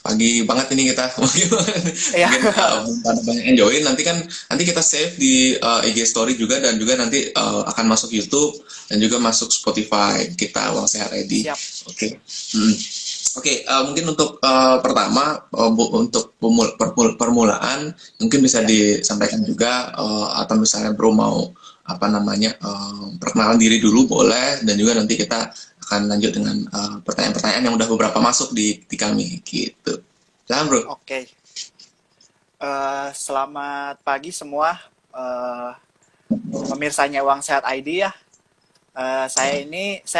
pagi banget ini kita. Iya. Mungkin pada banyak yang join. Nanti kita save di IG Story juga dan juga nanti akan masuk YouTube dan juga masuk Spotify kita Uang Sehat ID. Siap. Oke. Hmm. Oke, mungkin untuk pertama untuk permulaan mungkin bisa Ya. disampaikan juga atau misalnya Bro mau apa namanya perkenalan diri dulu boleh dan juga nanti kita akan lanjut dengan pertanyaan-pertanyaan yang udah beberapa masuk di kami gitu. Jangan Bro. Oke. Selamat pagi semua, pemirsanya Uang Sehat ID ya. Saya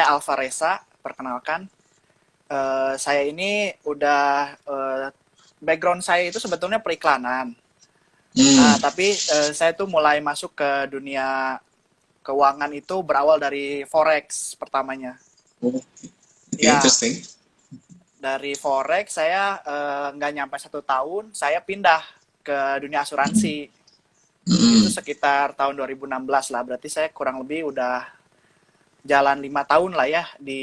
Alfa Reza, perkenalkan. Saya ini udah background saya itu sebetulnya periklanan. Hmm. Tapi saya tuh mulai masuk ke dunia keuangan itu berawal dari forex pertamanya. Oke, Ya, interesting. dari forex saya nggak nyampe 1 tahun, saya pindah ke dunia asuransi. Itu Hmm. sekitar tahun 2016 lah, berarti saya kurang lebih udah jalan 5 tahun lah ya di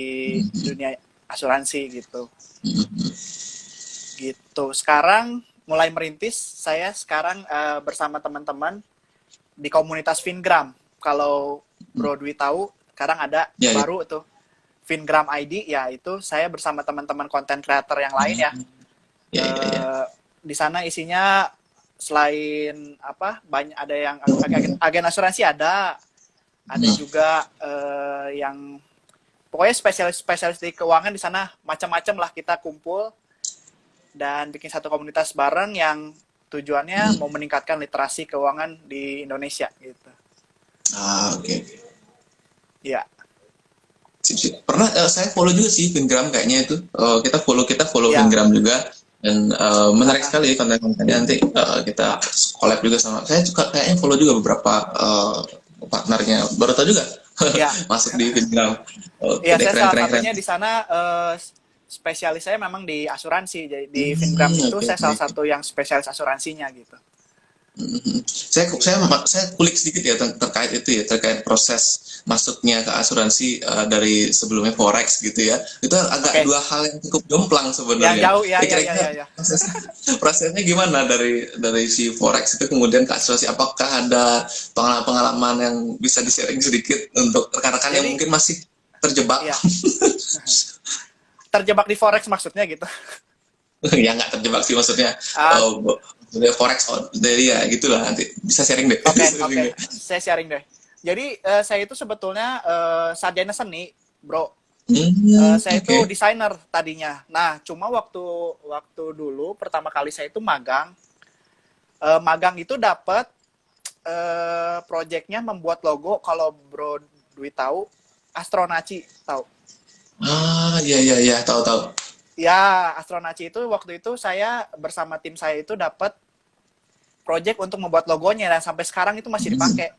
dunia asuransi gitu. Gitu. Sekarang mulai merintis, saya sekarang bersama teman-teman di komunitas Fingram. Kalau Bro Dwi tahu, sekarang ada Ya, ya. baru tuh Fingram ID, ya itu saya bersama teman-teman content creator yang lain ya. Ya, ya, ya. Di sana isinya selain apa banyak ada yang agen asuransi ada juga yang pokoknya spesialis di keuangan di sana macam-macam lah kita kumpul dan bikin satu komunitas bareng yang tujuannya mau meningkatkan literasi keuangan di Indonesia gitu. Oke. Ya, Sip. Pernah saya follow juga sih Fingram kayaknya itu. Kita follow ya. Fingram juga dan menarik Uh, sekali konten-kontennya nanti kita collab juga sama. Saya juga kayaknya follow juga beberapa partnernya. Baru tahu juga ya, masuk di Fingram. Oke ya deh, saya keren salah keren keren. satunya di sana spesialis saya memang di asuransi. Jadi di Fingram itu Oke saya oke. salah satu yang spesialis asuransinya gitu. Saya kulik sedikit ya terkait itu ya terkait proses masuknya ke asuransi dari sebelumnya forex gitu ya itu agak Oke, dua hal yang cukup jomplang yang sebenarnya. jauh ya Jadi ya ya kira-kira ya ya. prosesnya gimana dari si forex itu kemudian ke asuransi apakah ada pengalaman yang bisa di-sharing sedikit untuk rekan-rekan yang Jadi mungkin masih terjebak. ya terjebak di forex maksudnya gitu. Ya nggak terjebak sih maksudnya Ah, forex dari ya gitulah nanti bisa sharing deh. oke Sharing oke, deh. saya sharing deh. Jadi saya itu sebetulnya sarjana seni, bro. Saya Oke. itu desainer tadinya. Nah, cuma waktu waktu dulu pertama kali saya itu magang, magang itu dapat proyeknya membuat logo. Kalau Bro Dwi tahu, Astronaci tahu. Iya iya iya, tahu tahu. Ya, Astronaci itu waktu itu saya bersama tim saya itu dapat project untuk membuat logonya dan sampai sekarang itu masih dipakai.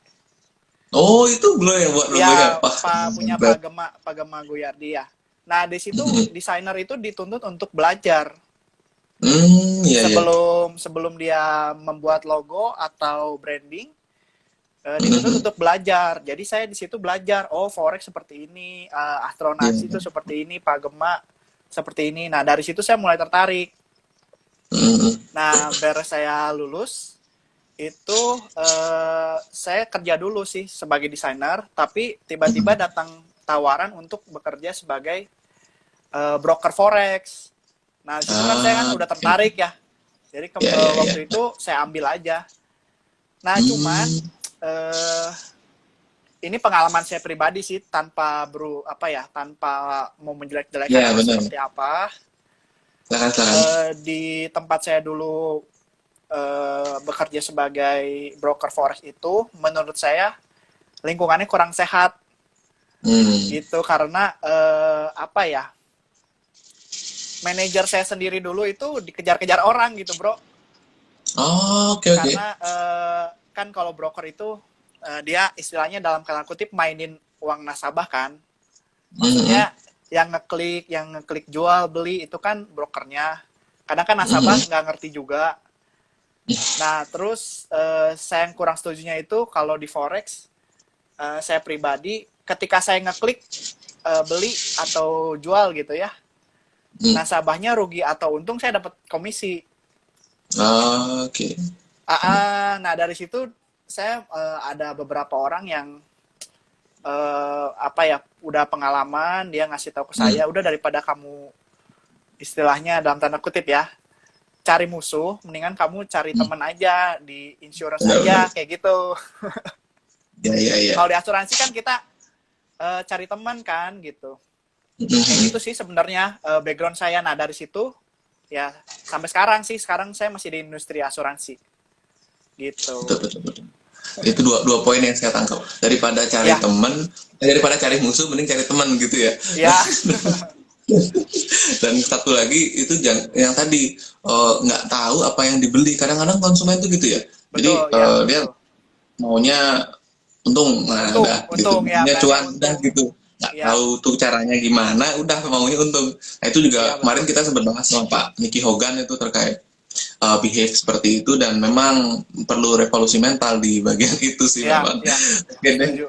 Oh, itu belum yang buat logonya. Ya, Wah, punya keren. Pak Gema Goyardi ya. Nah, di situ desainer itu dituntut untuk belajar Iya iya. sebelum sebelum dia membuat logo atau branding, dituntut untuk belajar. Jadi saya di situ belajar, oh forex seperti ini, astronasi itu Iya. seperti ini, Pak Gema seperti ini. Nah, dari situ saya mulai tertarik. Mm. Nah, beres saya lulus, itu saya kerja dulu sih sebagai desainer, tapi tiba-tiba datang tawaran untuk bekerja sebagai broker forex. Nah, di situ kan saya kan udah Oke. tertarik ya. Jadi Iya iya iya. waktu itu saya ambil aja. Nah, cuman Hmm, eh, ini pengalaman saya pribadi sih tanpa tanpa mau menjelek-jelekan iya atau benar. seperti apa. Silakan silakan. Di tempat saya dulu bekerja sebagai broker forex itu, menurut saya lingkungannya kurang sehat Hmm. gitu karena manajer saya sendiri dulu itu dikejar-kejar orang gitu, bro. Oh, oke oke. Karena kan kalau broker itu dia istilahnya dalam tanda kutip mainin uang nasabah kan. Hmm. Maksudnya yang ngeklik jual beli itu kan brokernya. Kadang kan nasabah Hmm. nggak ngerti juga. Nah, terus saya yang kurang setujunya itu kalau di forex, saya pribadi ketika saya ngeklik beli atau jual gitu ya, Hmm. Nasabahnya rugi atau untung, saya dapat komisi. Oke. Nah dari situ saya ada beberapa orang yang apa ya, udah pengalaman, dia ngasih tahu ke Hmm. saya, udah daripada kamu istilahnya dalam tanda kutip ya cari musuh, mendingan kamu cari Hmm. teman aja di insurance Benar-benar. aja kayak gitu. Ya, ya, ya. Kalau di asuransi kan kita cari teman kan gitu. Kayak Hmm. gitu sih sebenarnya background saya. Nah dari situ ya sampai sekarang sih, sekarang saya masih di industri asuransi Betul, gitu. betul, betul. Itu dua dua poin yang saya tangkap. Daripada cari Ya, teman, daripada cari musuh, mending cari teman gitu ya. ya, Dan satu lagi itu yang tadi nggak tahu apa yang dibeli. Kadang-kadang konsumen itu gitu ya. Jadi betul, ya, dia betul. maunya untung, nah Untung, udah gitu. untung ya, Maunya pengennya cuan, udah untung. gitu. Nggak Ya, tahu tuh caranya gimana, udah maunya untung. Nah itu juga ya kemarin betul. kita sempat bahas sama Pak Nicky Hogan itu terkait behave seperti itu dan memang perlu revolusi mental di bagian itu sih Ya, memang. ya, Oke deh, setuju.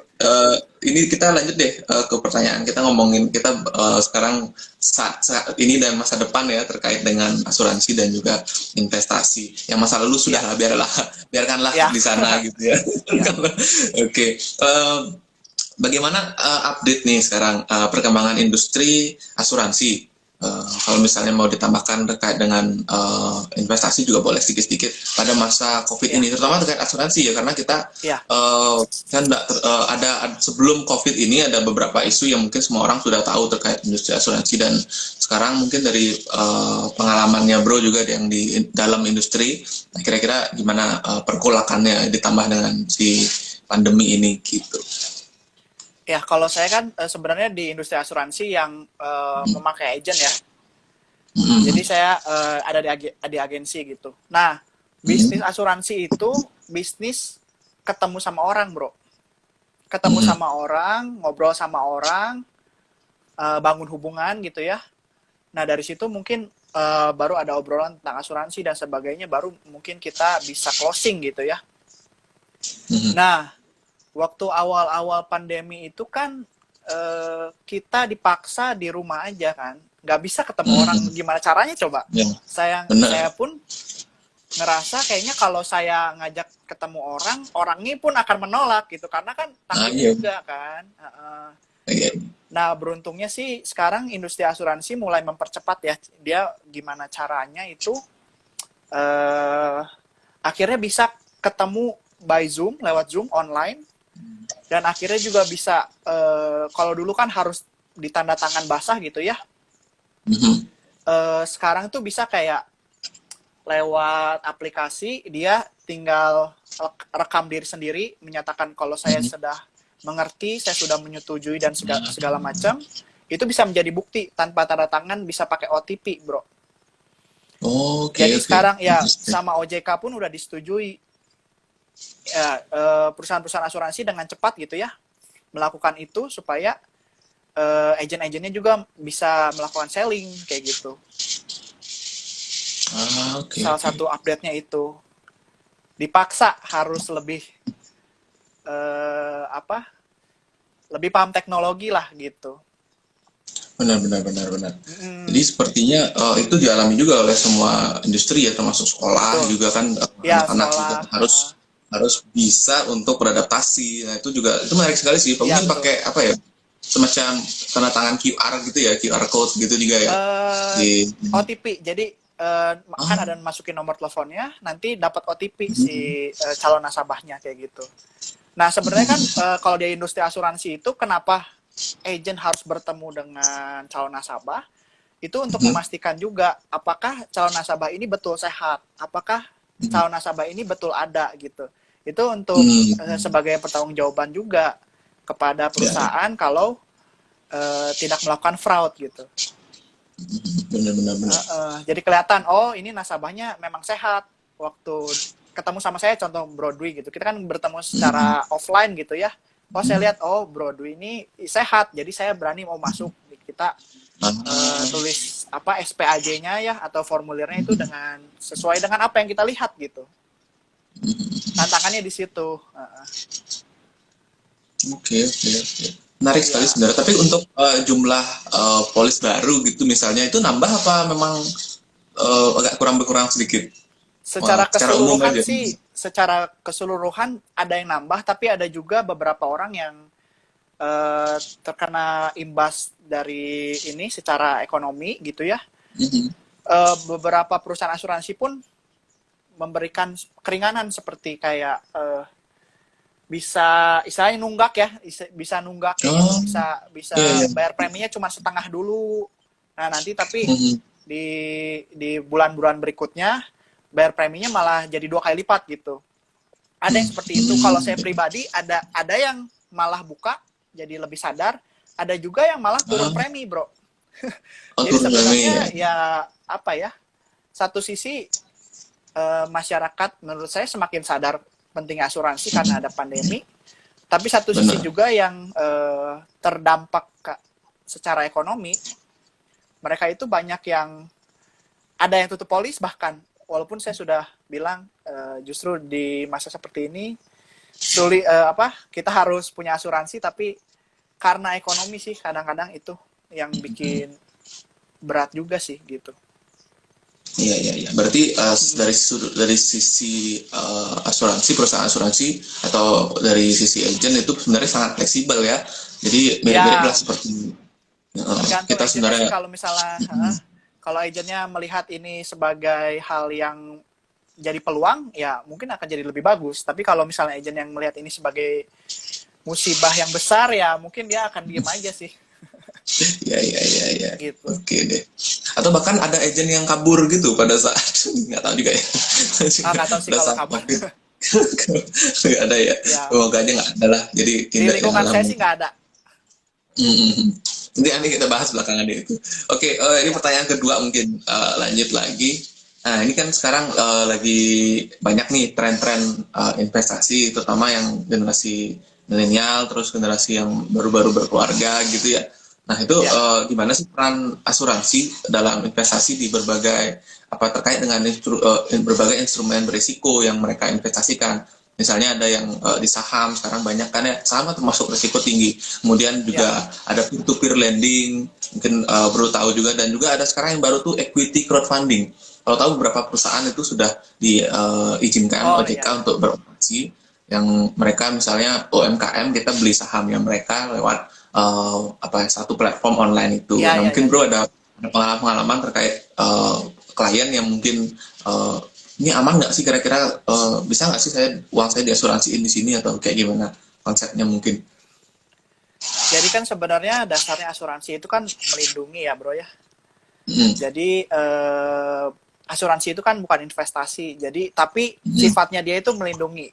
ini kita lanjut deh ke pertanyaan kita ngomongin kita sekarang saat ini dan masa depan ya terkait dengan asuransi dan juga investasi. Yang masa lalu sudah Ya, lah biarkanlah ya, di sana gitu ya. ya. Oke, bagaimana update nih sekarang perkembangan industri asuransi? Kalau misalnya mau ditambahkan terkait dengan investasi juga boleh sedikit-sedikit pada masa COVID Ya, ini, terutama terkait asuransi ya, karena kita ya, kan ada sebelum COVID ini ada beberapa isu yang mungkin semua orang sudah tahu terkait industri asuransi dan sekarang mungkin dari pengalamannya Bro juga yang di dalam industri, nah, kira-kira gimana perkulakannya ditambah dengan si pandemi ini gitu. ya. Kalau saya kan sebenarnya di industri asuransi yang memakai agent ya. Jadi Mm-mm. saya ada di agensi gitu. Nah, bisnis Mm-mm. asuransi itu bisnis ketemu sama orang, bro. Ketemu Mm-mm. sama orang, ngobrol sama orang, bangun hubungan gitu ya. Nah dari situ mungkin baru ada obrolan tentang asuransi dan sebagainya, baru mungkin kita bisa closing gitu ya. Mm-mm. Nah waktu awal-awal pandemi itu kan kita dipaksa di rumah aja kan, nggak bisa ketemu orang, Mm-mm. gimana caranya coba. Ya, Saya benar. pun ngerasa kayaknya kalau saya ngajak ketemu orang, orangnya pun akan menolak gitu, karena kan Nah, takut iya. juga kan. Iya. Nah, beruntungnya sih sekarang industri asuransi mulai mempercepat ya. Dia gimana caranya itu eh, akhirnya bisa ketemu by Zoom, lewat Zoom online, dan akhirnya juga bisa kalau dulu kan harus ditanda tangan basah gitu ya. Mhm. Sekarang tuh bisa kayak lewat aplikasi, dia tinggal rekam diri sendiri, menyatakan kalau saya Mhm. sudah mengerti, saya sudah menyetujui dan segala macam. Itu bisa menjadi bukti tanpa tanda tangan, bisa pakai OTP, bro. Oke, Jadi oke. sekarang ya Interesting. sama OJK pun udah disetujui ya, perusahaan-perusahaan asuransi dengan cepat gitu ya melakukan itu supaya agent-agentnya juga bisa melakukan selling kayak gitu. Oke, Salah oke. satu update-nya itu dipaksa harus lebih apa? Lebih paham teknologi lah gitu. Benar, benar, benar, benar. Jadi Mm-mm. sepertinya itu dialami juga oleh semua industri ya, termasuk sekolah Betul. juga kan Ya anak-anak juga sekolah. harus bisa untuk beradaptasi. Nah itu juga itu menarik sekali sih. Iya Mungkin betul. pakai apa ya? Semacam tanda tangan QR gitu ya, QR code gitu juga ya. eh Di OTP. Jadi kan ah, ada masukin nomor teleponnya, nanti dapat OTP mhm. si calon nasabahnya kayak gitu. Nah sebenarnya kan kalau di industri asuransi itu kenapa agent harus bertemu dengan calon nasabah? Itu untuk Mhm. memastikan juga apakah calon nasabah ini betul sehat, apakah Mhm. calon nasabah ini betul ada gitu. Itu untuk Mhm. sebagai pertanggungjawaban juga kepada Ya, ya. perusahaan kalau tidak melakukan fraud gitu. Benar, benar, benar. Jadi kelihatan, oh ini nasabahnya memang sehat. Waktu ketemu sama saya, contoh Broadway gitu, kita kan bertemu Mhm. secara offline gitu ya. Oh saya lihat, oh Broadway ini sehat, jadi saya berani mau masuk. Kita Ah, tulis apa SPAJ-nya ya atau formulirnya itu dengan sesuai dengan apa yang kita lihat gitu. Tantangannya di situ. oke, oke, oke. Menarik sekali Ya, sebenarnya. Tapi untuk jumlah polis baru gitu misalnya itu nambah apa memang agak kurang berkurang sedikit? secara Secara umum keseluruhan aja. sih, secara keseluruhan ada yang nambah, tapi ada juga beberapa orang yang terkena imbas dari ini secara ekonomi gitu ya. Mhm. Beberapa perusahaan asuransi pun memberikan keringanan seperti kayak bisa istilahnya nunggak ya, bisa nunggakin itu, Oh, bisa bisa iya, iya. bayar preminya cuma setengah dulu. Nah, nanti tapi Mhm. di bulan-bulan berikutnya bayar preminya malah jadi 2 kali lipat gitu. Ada yang seperti itu. Kalau saya Hmm. pribadi ada yang malah buka jadi lebih sadar, ada juga yang malah turun Ah, premi, Bro. oh Jadi turun premi ya. sebenarnya ya apa ya? Satu sisi masyarakat menurut saya semakin sadar penting asuransi karena ada pandemi, tapi satu sisi Benar. juga yang terdampak secara ekonomi, mereka itu banyak yang ada yang tutup polis bahkan. Walaupun saya sudah bilang justru di masa seperti ini sulit kita harus punya asuransi, tapi karena ekonomi sih kadang-kadang itu yang bikin berat juga sih gitu. Iya, iya, iya. Berarti dari sisi asuransi, perusahaan asuransi atau dari sisi agent itu sebenarnya sangat fleksibel ya. Jadi mirip-mirip lah Ya, seperti tergantung kita agentnya sih. sebenarnya. Kalau misalnya kalau agentnya melihat ini sebagai hal yang jadi peluang, ya mungkin akan jadi lebih bagus. Tapi kalau misalnya agent yang melihat ini sebagai musibah yang besar, ya mungkin dia akan diem aja sih Ya, ya, ya, ya. gitu. Oke deh. Atau bahkan ada agent yang kabur gitu pada saat nggak tahu juga ya. Ah, Juga nggak tahu sih pada kalau saat kabur. COVID nggak ada ya. Ya, Semoga aja nggak ada lah. Jadi di tindak yang lingkungan alam. saya sih nggak ada. Hmm. Nanti kita bahas belakangan deh itu. Oke, ini Ya, pertanyaan kedua mungkin lanjut lagi. Nah, ini kan sekarang lagi banyak nih tren-tren investasi, terutama yang generasi milenial, terus generasi yang baru-baru berkeluarga gitu ya. Nah, itu ya, gimana sih peran asuransi dalam investasi di berbagai apa terkait dengan berbagai instrumen berisiko yang mereka investasikan? Misalnya ada yang di saham sekarang banyak kan ya, sama termasuk risiko tinggi. Kemudian ya. juga ada peer-to-peer lending, mungkin perlu tahu juga, dan juga ada sekarang yang baru tuh equity crowdfunding. Kalau tahu beberapa perusahaan itu sudah diizinkan Oh OJK iya ya. untuk beroperasi, yang mereka misalnya UMKM kita beli sahamnya mereka lewat apa satu platform online itu. Iya Nah iya mungkin iya bro iya. ada pengalaman-pengalaman terkait klien yang mungkin ini aman nggak sih kira-kira bisa nggak sih uang saya diasuransiin di sini atau kayak gimana konsepnya mungkin. Jadi kan sebenarnya dasarnya asuransi itu kan melindungi ya, Bro ya. Hmm. Jadi asuransi itu kan bukan investasi. Jadi tapi Hmm. sifatnya dia itu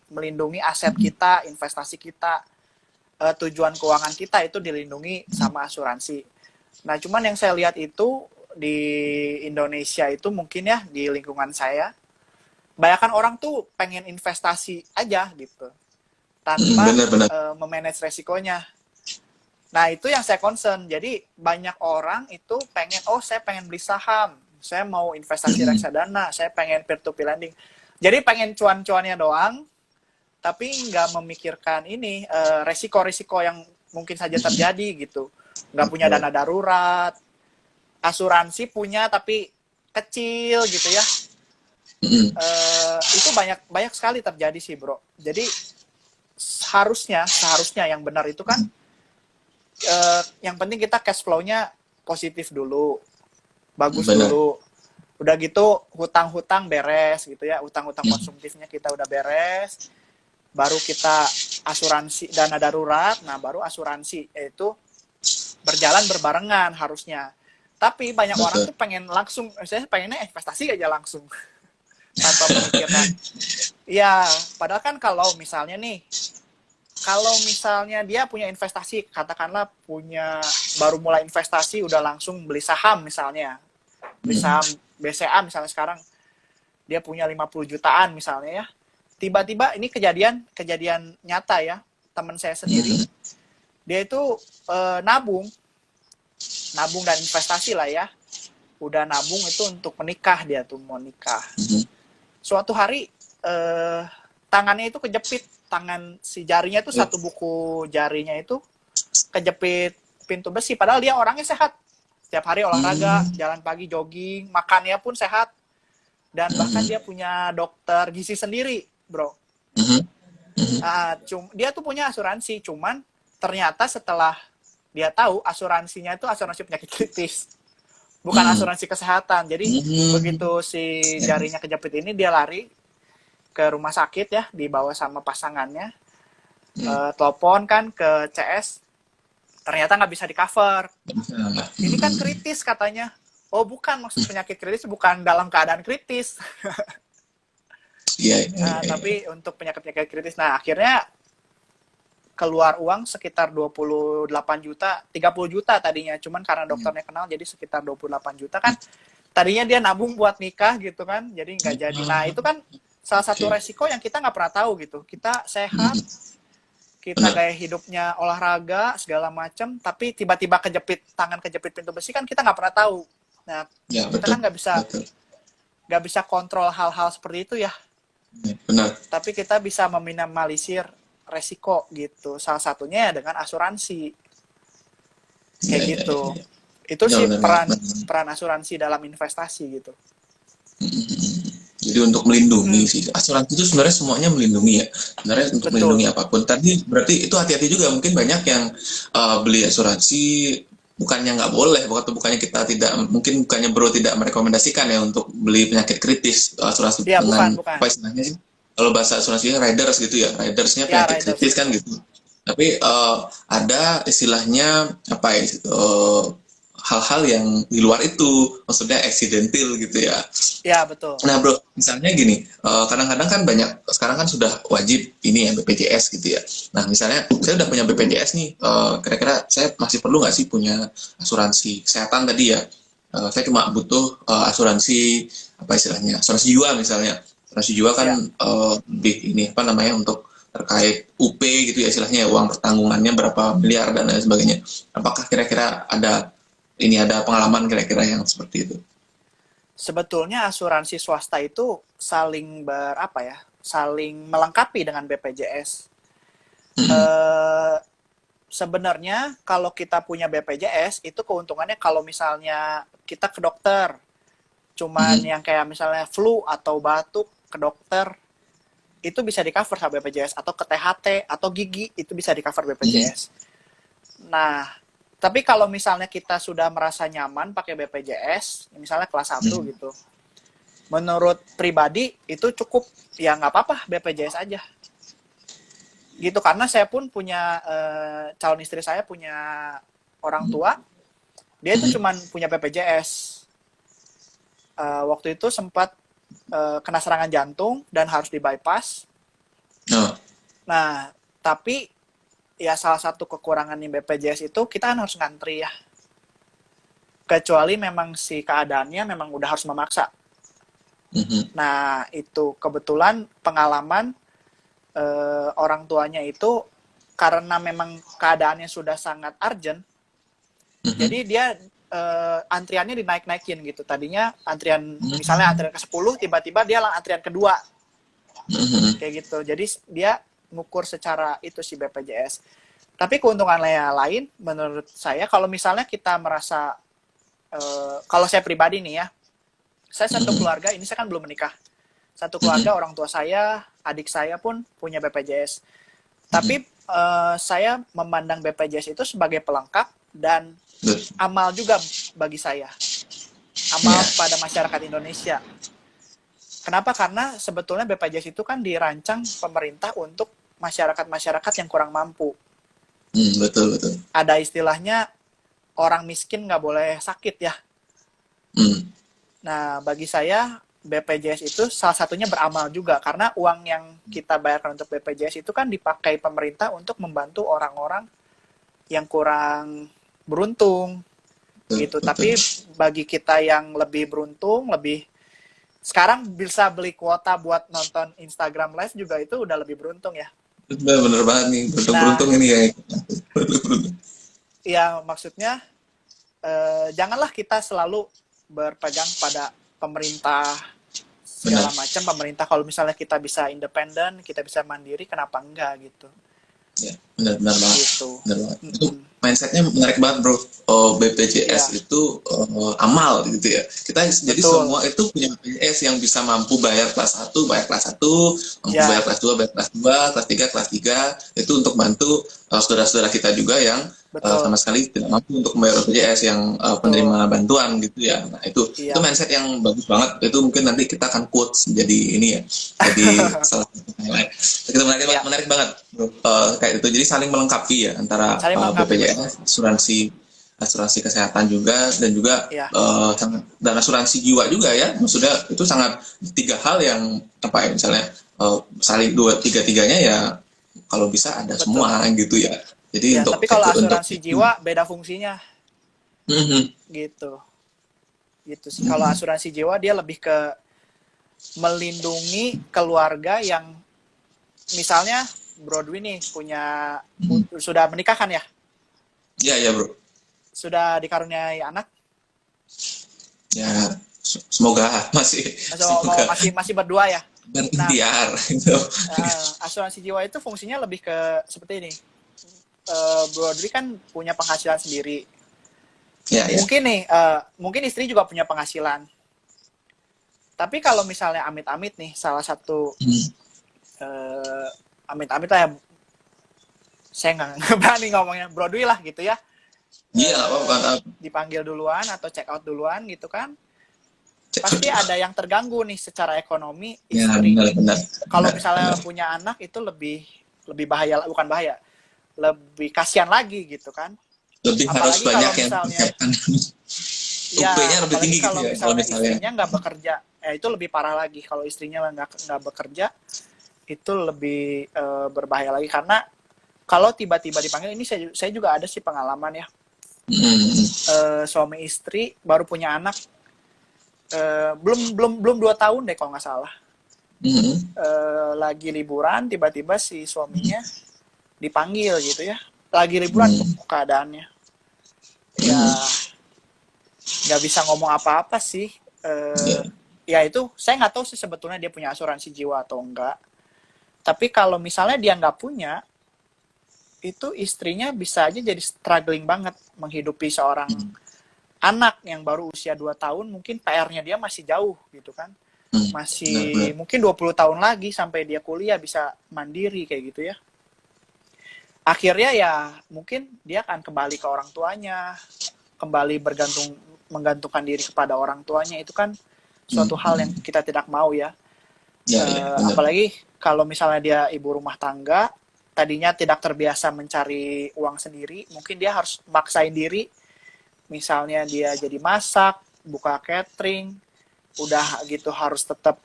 melindungi aset kita, investasi kita, tujuan keuangan kita itu dilindungi sama asuransi. Nah, cuman yang saya lihat itu di Indonesia itu mungkin ya di lingkungan saya, banyakan orang tuh pengen investasi aja gitu, Hmm, tanpa benar-benar. memanage resikonya. Nah, itu yang saya concern. Jadi, banyak orang itu pengen, oh saya pengen beli saham, saya mau investasi Hmm. reksadana, saya pengen peer-to-peer lending. Jadi, pengen cuan-cuannya doang, tapi nggak memikirkan ini, resiko-resiko yang mungkin saja terjadi gitu. Nggak punya Betul. dana darurat, asuransi punya tapi kecil gitu ya. Hmm. Itu banyak banyak sekali terjadi sih, Bro. Jadi, seharusnya yang benar itu kan yang penting kita cash flow-nya positif dulu, bagus Benar. dulu. Udah gitu hutang-hutang beres gitu ya, hutang-hutang Hmm. konsumtifnya kita udah beres, baru kita asuransi dana darurat, nah baru asuransi itu berjalan berbarengan harusnya. Tapi banyak orang Betul. tuh pengen langsung, saya pengennya investasi aja langsung tanpa memikirkan. Ya, padahal kan kalau misalnya nih, kalau misalnya dia punya investasi, katakanlah punya baru mulai investasi udah langsung beli saham misalnya. Beli Hmm. saham BCA misalnya sekarang dia punya 50 jutaan misalnya ya. Tiba-tiba ini kejadian kejadian nyata ya. Teman saya sendiri, Hmm. dia itu nabung, nabung dan investasi lah ya. Udah nabung itu untuk menikah, dia tuh mau nikah. Hmm. Suatu hari tangannya itu kejepit, tangan si jarinya itu Ya. satu buku jarinya itu kejepit pintu besi, padahal dia orangnya sehat. Setiap hari olahraga, Hmm. jalan pagi, jogging, makannya pun sehat. Dan bahkan Hmm. dia punya dokter gizi sendiri, bro. Hmm. Hmm. Dia tuh punya asuransi, cuman ternyata setelah dia tahu asuransinya itu asuransi penyakit kritis, bukan Hmm. asuransi kesehatan. Jadi Hmm. begitu si jarinya kejepit ini, dia lari ke rumah sakit ya, dibawa sama pasangannya, Hmm. telepon kan ke CS, ternyata nggak bisa di cover. Ini kan Hmm. kritis katanya. Oh bukan, maksud penyakit kritis bukan dalam keadaan kritis. Iya, iya, iya, iya. Tapi untuk penyakit-penyakit kritis. Nah akhirnya keluar uang sekitar 28 juta, 30 juta tadinya. Cuman karena dokternya kenal jadi sekitar 28 juta kan. Tadinya dia nabung buat nikah gitu kan, jadi nggak jadi. Nah itu kan salah satu Oke. resiko yang kita nggak pernah tahu gitu. Kita sehat, Hmm. kita Benar. gaya hidupnya olahraga segala macam, tapi tiba-tiba tangan kejepit pintu besi kan kita nggak pernah tahu. Nah Ya, kita betul. kan Betul. nggak bisa kontrol hal-hal seperti itu ya. Ya, benar. Tapi kita bisa meminimalisir resiko gitu. Salah satunya ya dengan asuransi Iya, kayak iya, iya, gitu. iya. Itu Ya, sih benar banget. peran Benar. peran asuransi dalam investasi gitu. Jadi untuk melindungi Mm-mm, sih, asuransi itu sebenarnya semuanya melindungi ya. Sebenarnya untuk melindungi betul. apapun. Tadi berarti itu hati-hati juga. Mungkin banyak yang beli asuransi bukannya nggak boleh, bukannya kita tidak, mungkin bukannya bro tidak merekomendasikan ya untuk beli penyakit kritis, asuransi Ya bukan dengan bukan. apa istilahnya sih? Kalau bahasa asuransinya riders gitu ya, ridersnya Ya penyakit riders kritis kan betul. gitu. Tapi ada istilahnya apa ya? Hal-hal yang di luar itu, maksudnya accidental gitu ya. Ya betul. Nah bro, misalnya gini, kadang-kadang kan banyak, sekarang kan sudah wajib ini ya BPJS gitu ya. Nah misalnya saya udah punya BPJS nih, kira-kira saya masih perlu nggak sih punya asuransi kesehatan tadi ya? Saya cuma butuh asuransi, apa istilahnya, asuransi jiwa misalnya. Asuransi jiwa kan Ya, lebih ini apa namanya, untuk terkait UP gitu ya istilahnya, uang pertanggungannya berapa miliar dan lain sebagainya. Apakah kira-kira ada pengalaman kira-kira yang seperti itu? sebetulnya asuransi swasta itu saling berapa ya? Saling melengkapi dengan BPJS. Eh Sebenarnya kalau kita punya BPJS itu keuntungannya kalau misalnya kita ke dokter, cuman Mhm. yang kayak misalnya flu atau batuk ke dokter itu bisa di cover sama BPJS, atau ke THT atau gigi itu bisa di cover Mhm. BPJS. Nah, tapi kalau misalnya kita sudah merasa nyaman pakai BPJS, misalnya kelas satu Mhm. gitu, menurut pribadi itu cukup, ya nggak apa-apa BPJS aja gitu. Karena saya pun punya calon istri saya punya orang tua, dia itu Mhm. cuman punya BPJS. Waktu itu sempat kena serangan jantung dan harus di bypass. Oh. Nah tapi ya salah satu kekurangan di BPJS itu kita kan harus ngantri ya, kecuali memang si keadaannya memang udah harus memaksa. Mhm. Nah itu kebetulan pengalaman orang tuanya itu karena memang keadaannya sudah sangat urgent, Mhm. jadi dia antriannya dinaik-naikin gitu. Tadinya antrian, misalnya Mhm. antrian ke-10, tiba-tiba dia antrian kedua Mhm. kayak gitu. Jadi dia ngukur secara itu si BPJS. Tapi keuntungannya lain menurut saya, kalau misalnya kita merasa kalau saya pribadi nih ya, saya satu Mhm. keluarga, ini saya kan belum menikah. Satu Mhm. keluarga, orang tua saya, adik saya pun punya BPJS. Mhm. Tapi saya memandang BPJS itu sebagai pelengkap dan Betul. amal juga bagi saya. Ya. Amal pada masyarakat Indonesia. Kenapa? Karena sebetulnya BPJS itu kan dirancang pemerintah untuk masyarakat-masyarakat yang kurang mampu. Betul, betul. Ada istilahnya orang miskin nggak boleh sakit ya. Hmm. Nah, bagi saya BPJS itu salah satunya beramal juga, karena uang yang kita bayarkan untuk BPJS itu kan dipakai pemerintah untuk membantu orang-orang yang kurang beruntung Betul, gitu. betul. Tapi bagi kita yang lebih beruntung, lebih sekarang bisa beli kuota buat nonton Instagram Live juga itu udah lebih beruntung ya. Bener, bener banget nih, Nah, beruntung-beruntung ini ya. Beruntung-beruntung. ya maksudnya janganlah kita selalu berpegang pada pemerintah Benar. segala macam. Pemerintah kalau misalnya kita bisa independen, kita bisa mandiri, kenapa enggak gitu. Ya, benar-benar banget. gitu. Benar banget. Itu mindsetnya menarik banget bro. Oh, BPJS Ya, itu amal gitu ya. Kita jadi betul. semua itu punya BPJS yang bisa mampu bayar kelas 1, bayar kelas 1, mampu bayar Ya, kelas 2, bayar kelas 2, kelas 3, kelas 3. Itu untuk bantu saudara-saudara kita juga yang betul. sama sekali tidak mampu untuk membayar BPJS yang Betul. penerima bantuan gitu ya. Nah, itu Iya. mindset yang bagus banget. Itu mungkin nanti kita akan quotes jadi ini ya. Jadi salah satu highlight. Itu Iya, menarik banget bro. Kayak itu jadi saling melengkapi ya antara saling melengkapi betul. BPJS asuransi kesehatan juga dan juga Iya, dan asuransi jiwa juga ya, maksudnya itu sangat tiga hal yang apa ya, misalnya saling dua tiga tiganya ya kalau bisa ada betul. semua gitu ya, Ya, jadi tapi untuk kalau untuk asuransi jiwa beda fungsinya Mhm, gitu. Gitu sih. Kalau asuransi jiwa dia lebih ke melindungi keluarga yang misalnya Bro Dwi nih punya mhm. sudah menikah kan ya? Ya ya bro, Sudah dikaruniai anak? ya semoga masih semoga Masih masih berdua ya? Nah, berikhtiar gitu. asuransi jiwa itu fungsinya lebih ke seperti ini. Bro Dwi kan punya penghasilan sendiri. Ya ya. Mungkin nih, mungkin istri juga punya penghasilan. Tapi kalau misalnya amit-amit nih, salah satu Mhm. amit-amit lah ya, saya nggak berani ngomongnya Bro Dwi lah gitu ya, Iya apa-apa. dipanggil duluan atau check out duluan gitu kan, pasti Cek. ada yang terganggu nih secara ekonomi Ya istri. benar benar Kalau benar misalnya benar. punya anak itu lebih lebih bahaya, bukan bahaya, lebih kasihan lagi gitu kan. Lebih harus Apalagi banyak kalau yang misalnya, dipersiapkan. ya UP-nya lebih apalagi tinggi gitu kalau ya kalau misalnya misalnya. istrinya nggak bekerja, itu lebih parah lagi. Kalau istrinya nggak bekerja, itu lebih berbahaya lagi karena kalau tiba-tiba dipanggil, ini saya juga ada sih pengalaman ya, Hmm. suami istri baru punya anak, belum belum belum 2 tahun deh kalau nggak salah, Hmm. lagi liburan tiba-tiba si suaminya dipanggil gitu ya, lagi liburan tuh Hmm. keadaannya, ya Hmm. nggak bisa ngomong apa-apa sih. Ya. Ya itu saya nggak tahu sih sebetulnya dia punya asuransi jiwa atau enggak, tapi kalau misalnya dia nggak punya, itu istrinya bisa aja jadi struggling banget menghidupi seorang anak yang baru usia 2 tahun, mungkin PR-nya dia masih jauh gitu kan. Hmm. Benar benar. Masih mungkin 20 tahun lagi sampai dia kuliah bisa mandiri kayak gitu ya. Akhirnya ya mungkin dia akan kembali ke orang tuanya, kembali menggantungkan diri kepada orang tuanya, itu kan suatu hal yang Hmm. kita tidak mau ya. Ya ya benar. Apalagi kalau misalnya dia ibu rumah tangga, tadinya tidak terbiasa mencari uang sendiri, mungkin dia harus maksain diri, misalnya dia jadi masak, buka catering, udah gitu harus tetap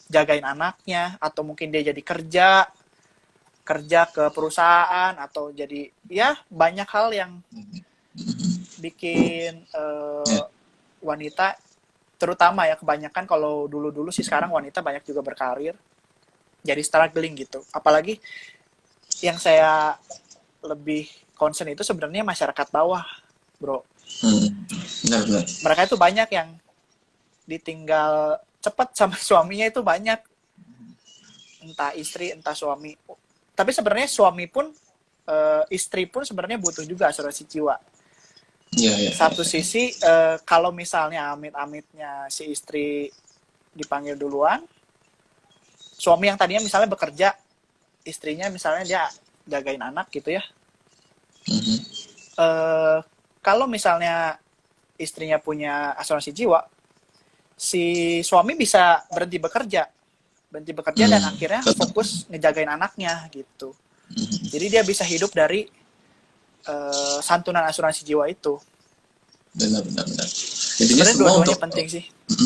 jagain anaknya, atau mungkin dia jadi kerja kerja ke perusahaan, atau jadi ya banyak hal yang bikin Ya. wanita, terutama ya kebanyakan, kalau dulu-dulu sih, sekarang wanita banyak juga berkarir jadi struggling gitu. Apalagi yang saya lebih concern itu sebenarnya masyarakat bawah, bro. Hmm. Benar benar. Mereka itu banyak yang ditinggal cepat sama suaminya, itu banyak, entah istri entah suami. Tapi sebenarnya suami pun, istri pun sebenarnya butuh juga asuransi jiwa. Ya ya ya. Satu sisi, kalau misalnya amit-amitnya si istri dipanggil duluan, suami yang tadinya misalnya bekerja, istrinya misalnya dia jagain anak gitu ya, Hmm. kalau misalnya istrinya punya asuransi jiwa, si suami bisa berhenti bekerja dan Hmm. akhirnya Tetap. fokus ngejagain anaknya gitu. Hmm. Jadi dia bisa hidup dari santunan asuransi jiwa itu. Benar benar benar. Intinya Sebenarnya semua dua-duanya untuk penting sih.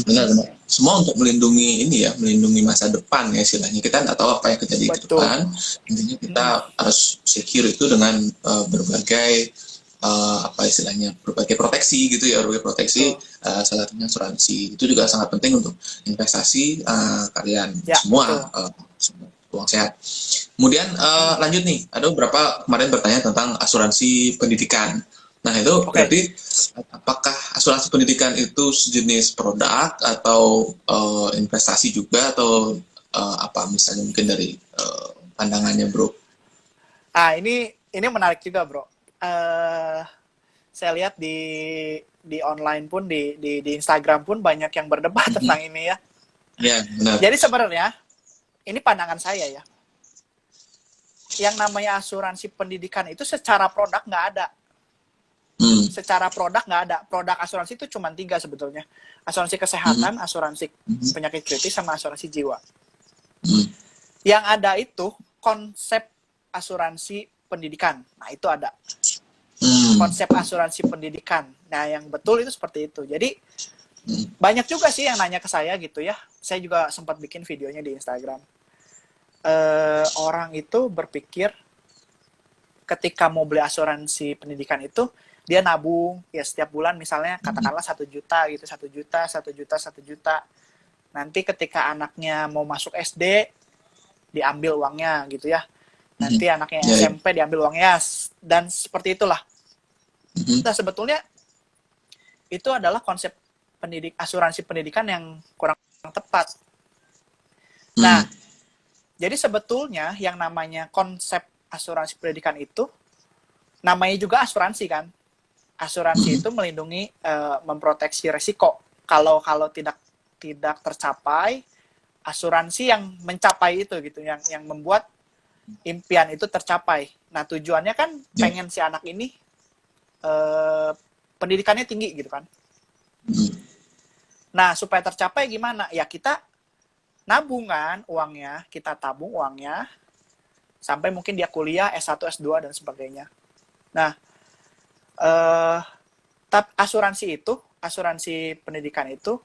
benar benar. Semua untuk melindungi ini ya, melindungi masa depan ya istilahnya. Kita nggak tahu apa yang terjadi ke Betul. depan. Intinya kita harus secure itu dengan berbagai apa istilahnya, berbagai proteksi gitu ya, berbagai proteksi, Betul. salah satunya asuransi itu juga sangat penting untuk investasi kalian Ya, betul. semua, uang sehat. Kemudian lanjut nih, ada beberapa kemarin bertanya tentang asuransi pendidikan. Nah itu Oke. berarti apakah asuransi pendidikan itu sejenis produk atau investasi juga, atau apa misalnya mungkin dari pandangannya bro? Ini menarik juga, Bro. Saya lihat di online pun di Instagram pun banyak yang berdebat tentang ini ya. Iya, benar. Jadi sebenarnya ini pandangan saya ya. Yang namanya asuransi pendidikan itu secara produk nggak ada. Secara produk nggak ada. Produk asuransi itu cuma 3 sebetulnya. Asuransi kesehatan, asuransi penyakit kritis, sama asuransi jiwa. Yang ada itu konsep asuransi pendidikan. Nah, itu ada. Konsep asuransi pendidikan. Nah, yang betul itu seperti itu. Jadi, banyak juga sih yang nanya ke saya gitu ya. Saya juga sempat bikin videonya di Instagram. Orang itu berpikir ketika mau beli asuransi pendidikan itu, dia nabung ya setiap bulan misalnya katakanlah 1 juta gitu, 1 juta, 1 juta, 1 juta. Nanti ketika anaknya mau masuk SD, diambil uangnya gitu ya. Nanti anaknya SMP diambil uangnya, dan seperti itulah. Nah, sebetulnya itu adalah konsep asuransi pendidikan yang kurang tepat. Nah, jadi sebetulnya yang namanya konsep asuransi pendidikan itu namanya juga asuransi kan. Asuransi itu melindungi, memproteksi resiko. Kalau tidak tercapai, asuransi yang mencapai itu gitu, yang membuat impian itu tercapai. Nah, tujuannya kan pengen si anak ini pendidikannya tinggi gitu kan. Nah, supaya tercapai gimana? Ya kita nabungan uangnya, kita tabung uangnya sampai mungkin dia kuliah S1, S2 dan sebagainya. Nah, asuransi pendidikan itu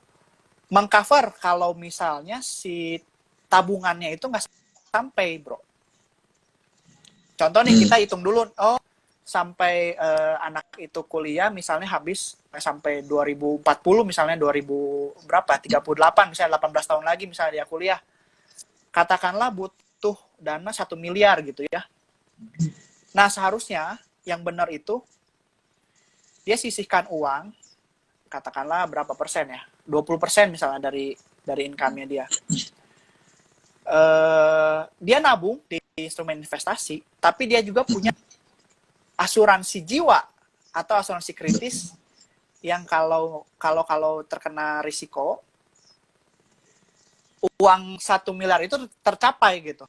mengcover kalau misalnya si tabungannya itu nggak sampai, Bro. Contoh nih, kita hitung dulu, sampai anak itu kuliah misalnya habis sampai 2040 misalnya, 2000 berapa, 38 misalnya, 18 tahun lagi misalnya dia kuliah. Katakanlah butuh dana 1 miliar gitu ya. Nah, seharusnya yang benar itu dia sisihkan uang, katakanlah berapa persen ya, 20% misalnya dari income-nya dia. Dia nabung di instrumen investasi, tapi dia juga punya asuransi jiwa atau asuransi kritis yang kalau terkena risiko, uang 1 miliar itu tercapai gitu.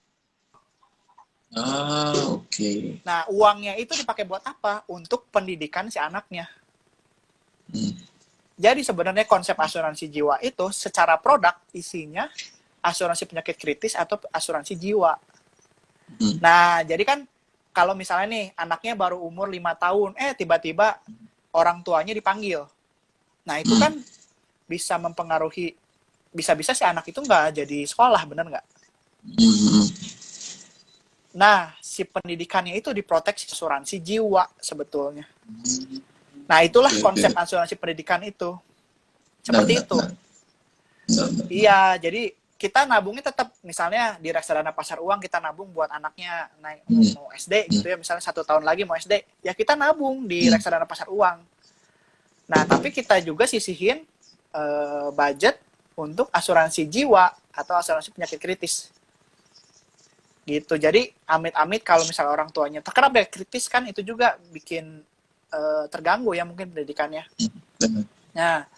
Oke. Nah, uangnya itu dipakai buat apa? Untuk pendidikan si anaknya. Jadi sebenarnya konsep asuransi jiwa itu secara produk isinya asuransi penyakit kritis atau asuransi jiwa. Nah, jadi kan kalau misalnya nih anaknya baru umur 5 tahun, tiba-tiba orang tuanya dipanggil. Nah, itu kan bisa mempengaruhi, bisa-bisa si anak itu nggak jadi sekolah, bener nggak? Nah, si pendidikannya itu diproteksi asuransi jiwa sebetulnya. Nah, itulah konsep asuransi pendidikan itu. Seperti itu. Iya, jadi kita nabungnya tetap, misalnya di reksadana pasar uang kita nabung buat anaknya naik mau SD gitu ya, misalnya 1 tahun lagi mau SD, ya kita nabung di reksadana pasar uang. Nah, tapi kita juga sisihin budget untuk asuransi jiwa atau asuransi penyakit kritis. Gitu. Jadi amit-amit kalau misalnya orang tuanya terkena penyakit kritis kan itu juga bikin terganggu ya mungkin pendidikannya. Nah,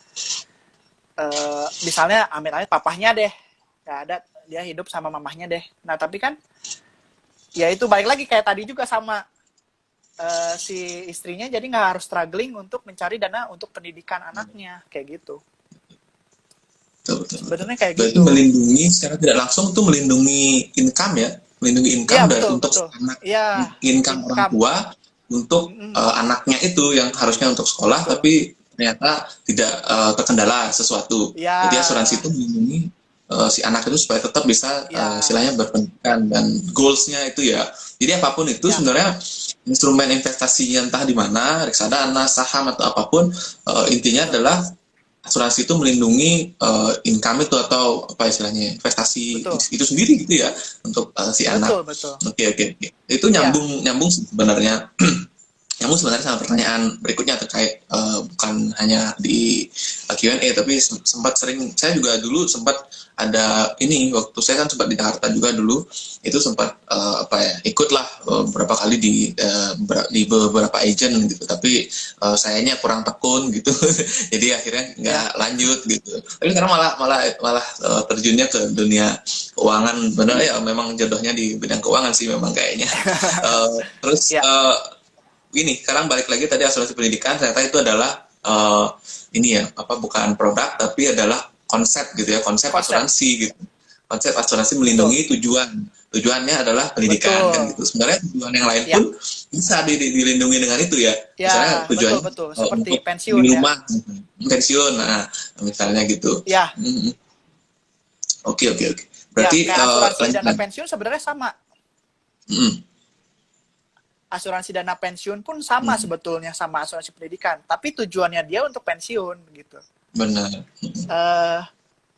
misalnya amit-amit papahnya deh nggak ada, dia hidup sama mamahnya deh. Nah, tapi kan ya itu balik lagi kayak tadi juga sama si istrinya, jadi nggak harus struggling untuk mencari dana untuk pendidikan anaknya kayak gitu. Sebenarnya kayak berarti gitu. Melindungi secara tidak langsung tuh melindungi income ya, melindungi income ya, dari betul, untuk betul. anak, ya, income orang tua untuk anaknya itu yang harusnya untuk sekolah, betul. Tapi ternyata tidak terkendala sesuatu. Ya. Jadi asuransi itu melindungi si anak itu supaya tetap bisa istilahnya berpendidikan dan goalsnya itu ya. Jadi apapun itu sebenarnya instrumen investasinya entah di mana, reksadana, saham atau apapun, intinya adalah asuransi itu melindungi income itu atau apa istilahnya investasi itu sendiri gitu ya untuk si anak. Betul. Oke. Itu nyambung sebenarnya. nyambung sebenarnya sama pertanyaan berikutnya terkait bukan hanya di Q&A, tapi sempat sering saya juga dulu sempat ada ini, waktu saya kan sempat di Jakarta juga dulu, itu sempat apa ya, ikutlah beberapa kali di beberapa agent gitu, tapi sayanya kurang tekun gitu. Jadi akhirnya nggak Ya, lanjut gitu. Tapi sekarang malah malah malah terjunnya ke dunia keuangan. Benar ya, memang jodohnya di bidang keuangan sih memang kayaknya. Terus ya, ini sekarang balik lagi tadi asuransi pendidikan, ternyata itu adalah ini ya, apa, bukan produk tapi adalah konsep gitu ya, konsep konsep. asuransi gitu. Konsep asuransi Betul. melindungi tujuannya adalah pendidikan kan Betul. gitu. Sebenarnya tujuan yang lain pun Ya, bisa dilindungi dengan itu ya. Misalnya ya, betul tujuannya betul. Seperti untuk pensiun di ya. rumah, pensiun, nah misalnya gitu. Ya, Mm-mm. Oke oke oke. ya, Berarti kayak asuransi lanjut dana lagi. pensiun sebenarnya sama. Mm-mm. Asuransi dana pensiun pun sama Mm. sebetulnya sama asuransi pendidikan, tapi tujuannya dia untuk pensiun gitu. Benar. Mm-mm. eh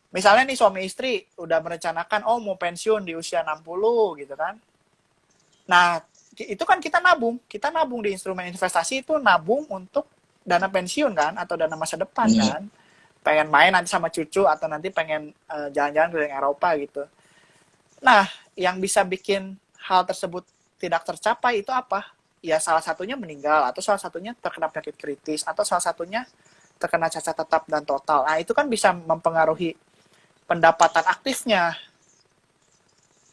Misalnya nih suami istri udah merencanakan oh mau pensiun di usia 60 gitu kan. Nah, itu kan kita nabung di instrumen investasi itu nabung untuk dana pensiun kan atau dana masa depan Benar. kan. Pengen main nanti sama cucu atau nanti pengen jalan-jalan ke Eropa gitu. Nah, yang bisa bikin hal tersebut tidak tercapai itu apa? Ya salah satunya meninggal atau salah satunya terkena penyakit kritis atau salah satunya terkena cacat tetap dan total. Nah, itu kan bisa mempengaruhi pendapatan aktifnya.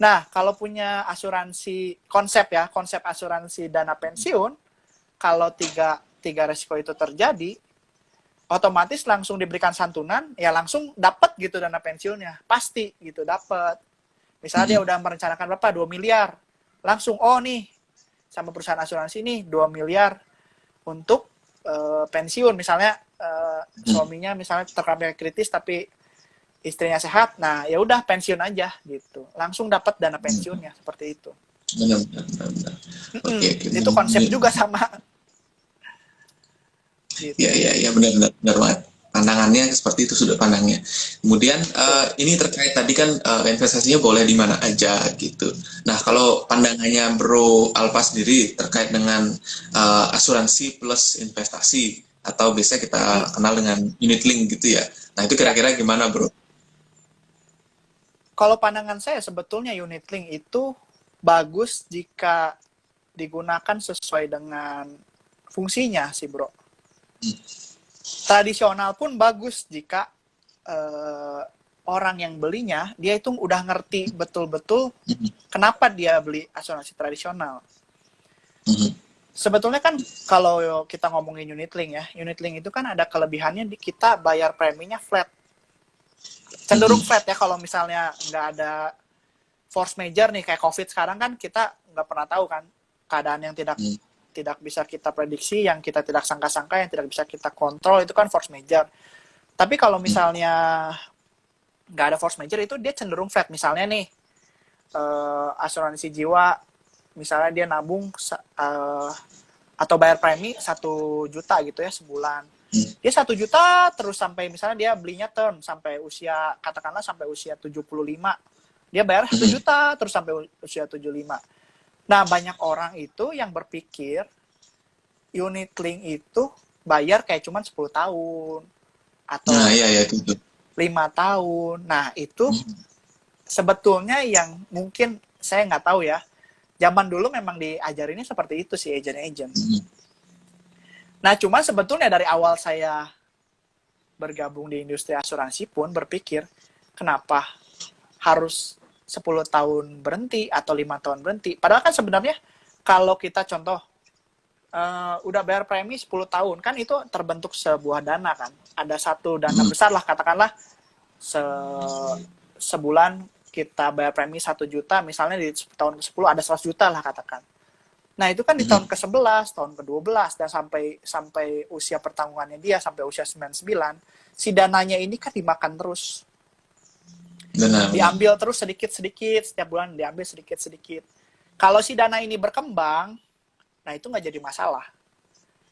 Nah, kalau punya asuransi konsep ya, konsep asuransi dana pensiun, kalau tiga resiko itu terjadi, otomatis langsung diberikan santunan, ya langsung dapat gitu dana pensiunnya, pasti gitu dapat. Misalnya dia Mm-mm. udah merencanakan berapa 2 miliar, langsung oh nih sama perusahaan asuransi nih 2 miliar untuk pensiun, misalnya Mm. suaminya misalnya terkena kritis tapi istrinya sehat, nah ya udah pensiun aja gitu, langsung dapat dana pensiunnya seperti itu. Benar benar benar benar. Oke oke. Itu konsep juga sama Ya, gitu. ya, ya, benar, benar, benar banget. Pandangannya seperti itu sudut pandangnya. Kemudian Betul, ini terkait tadi kan investasinya boleh di mana aja gitu. Nah, betul. kalau pandangannya Bro Alfa sendiri terkait dengan asuransi plus investasi atau biasa kita Mm-mm. kenal dengan unit link gitu ya. Nah, itu Ya, kira-kira gimana, Bro? kalau pandangan saya sebetulnya unit link itu bagus jika digunakan sesuai dengan fungsinya sih bro. Tradisional pun bagus jika eh, orang yang belinya dia itu udah ngerti betul-betul Mhm, kenapa dia beli asuransi tradisional. mhm, Sebetulnya kan kalau kita ngomongin unit link ya, unit link itu kan ada kelebihannya kita bayar preminya flat. Cenderung mhm, flat ya kalau misalnya nggak ada force major nih kayak COVID sekarang kan kita nggak pernah tahu kan keadaan yang tidak mhm, tidak bisa kita prediksi, yang kita tidak sangka-sangka, yang tidak bisa kita kontrol itu kan force major. Tapi kalau misalnya nggak ada force major itu dia cenderung flat. Misalnya nih asuransi jiwa, misalnya dia nabung atau bayar premi 1 juta gitu ya sebulan. mhm, Dia 1 juta terus sampai misalnya dia belinya term sampai usia katakanlah sampai usia 75. Dia bayar satu mhm. juta terus sampai usia 75. Nah, banyak orang itu yang berpikir unit link itu bayar kayak cuma 10 tahun Nah, atau iya, ya, itu. 5 tahun. Nah, itu Mhm, sebetulnya yang mungkin saya nggak tahu ya. Zaman dulu memang diajarinnya seperti itu sih agent-agent. mhm, Nah, cuma sebetulnya dari awal saya bergabung di industri asuransi pun berpikir, kenapa harus 10 tahun berhenti atau 5 tahun berhenti. Padahal kan sebenarnya kalau kita contoh udah bayar premi 10 tahun kan itu terbentuk sebuah dana kan. Ada satu dana mhm, besar lah katakanlah se sebulan kita bayar premi 1 juta, misalnya di tahun ke-10 ada 100 juta lah katakan. Nah, itu kan di tahun mhm. ke-11, tahun ke-12 dan sampai sampai usia pertanggungannya dia sampai usia 99, si dananya ini kan dimakan terus. Benar, benar. Diambil terus sedikit-sedikit, setiap bulan diambil sedikit-sedikit. Kalau si dana ini berkembang, nah itu nggak jadi masalah.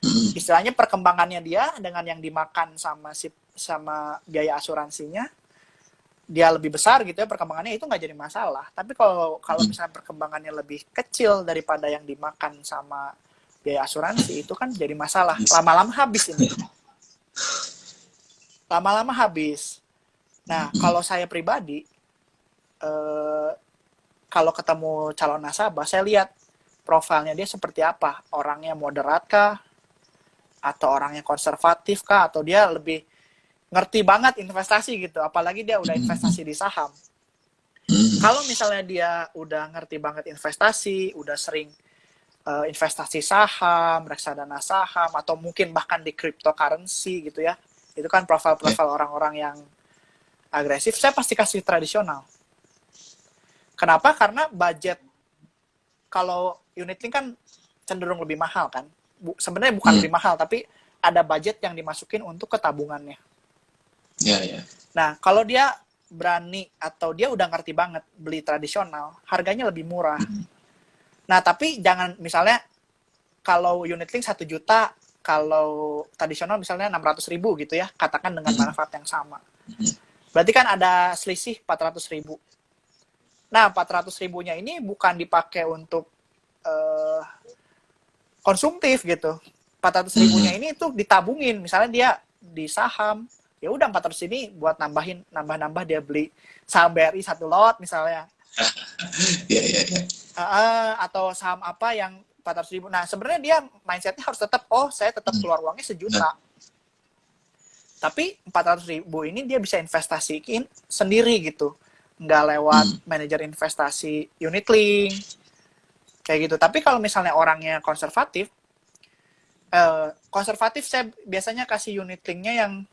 Mhm, Istilahnya perkembangannya dia dengan yang dimakan sama biaya asuransinya, dia lebih besar gitu ya perkembangannya itu nggak jadi masalah. Tapi kalau kalau mhm, misalnya perkembangannya lebih kecil daripada yang dimakan sama biaya asuransi itu kan jadi masalah. Lama-lama habis ini. Lama-lama habis. Nah, kalau saya pribadi, kalau ketemu calon nasabah, saya lihat profilnya dia seperti apa. Orangnya moderat kah? Atau orangnya konservatif kah? Atau dia lebih ngerti banget investasi gitu. Apalagi dia udah investasi di saham. Kalau misalnya dia udah ngerti banget investasi, udah sering investasi saham, reksadana saham, atau mungkin bahkan di cryptocurrency gitu ya. Itu kan profil-profil orang-orang yang agresif, saya pasti kasih tradisional. Kenapa? Karena budget, kalau unit link kan cenderung lebih mahal kan. Sebenarnya bukan lebih mahal, tapi ada budget yang dimasukin untuk ketabungannya. Nah, kalau dia berani atau dia udah ngerti banget beli tradisional, harganya lebih murah. Nah, tapi jangan misalnya kalau unit link 1 juta, kalau tradisional misalnya 600.000 gitu ya, katakan dengan manfaat yang sama. Berarti kan ada selisih 400.000. Nah, 400.000-nya ini bukan dipakai untuk konsumtif gitu. 400.000-nya ini tuh ditabungin. Misalnya dia di saham, ya udah 400 ini buat nambah dia beli saham BRI 1 lot misalnya. Atau saham apa yang 400.000. Nah, sebenarnya dia mindsetnya harus tetap, saya tetap keluar uangnya 1 juta. Tapi 400.000 ini dia bisa investasiin sendiri gitu. Nggak lewat manajer investasi unit link. Kayak gitu. Tapi kalau misalnya orangnya konservatif, saya biasanya kasih unit linknya yang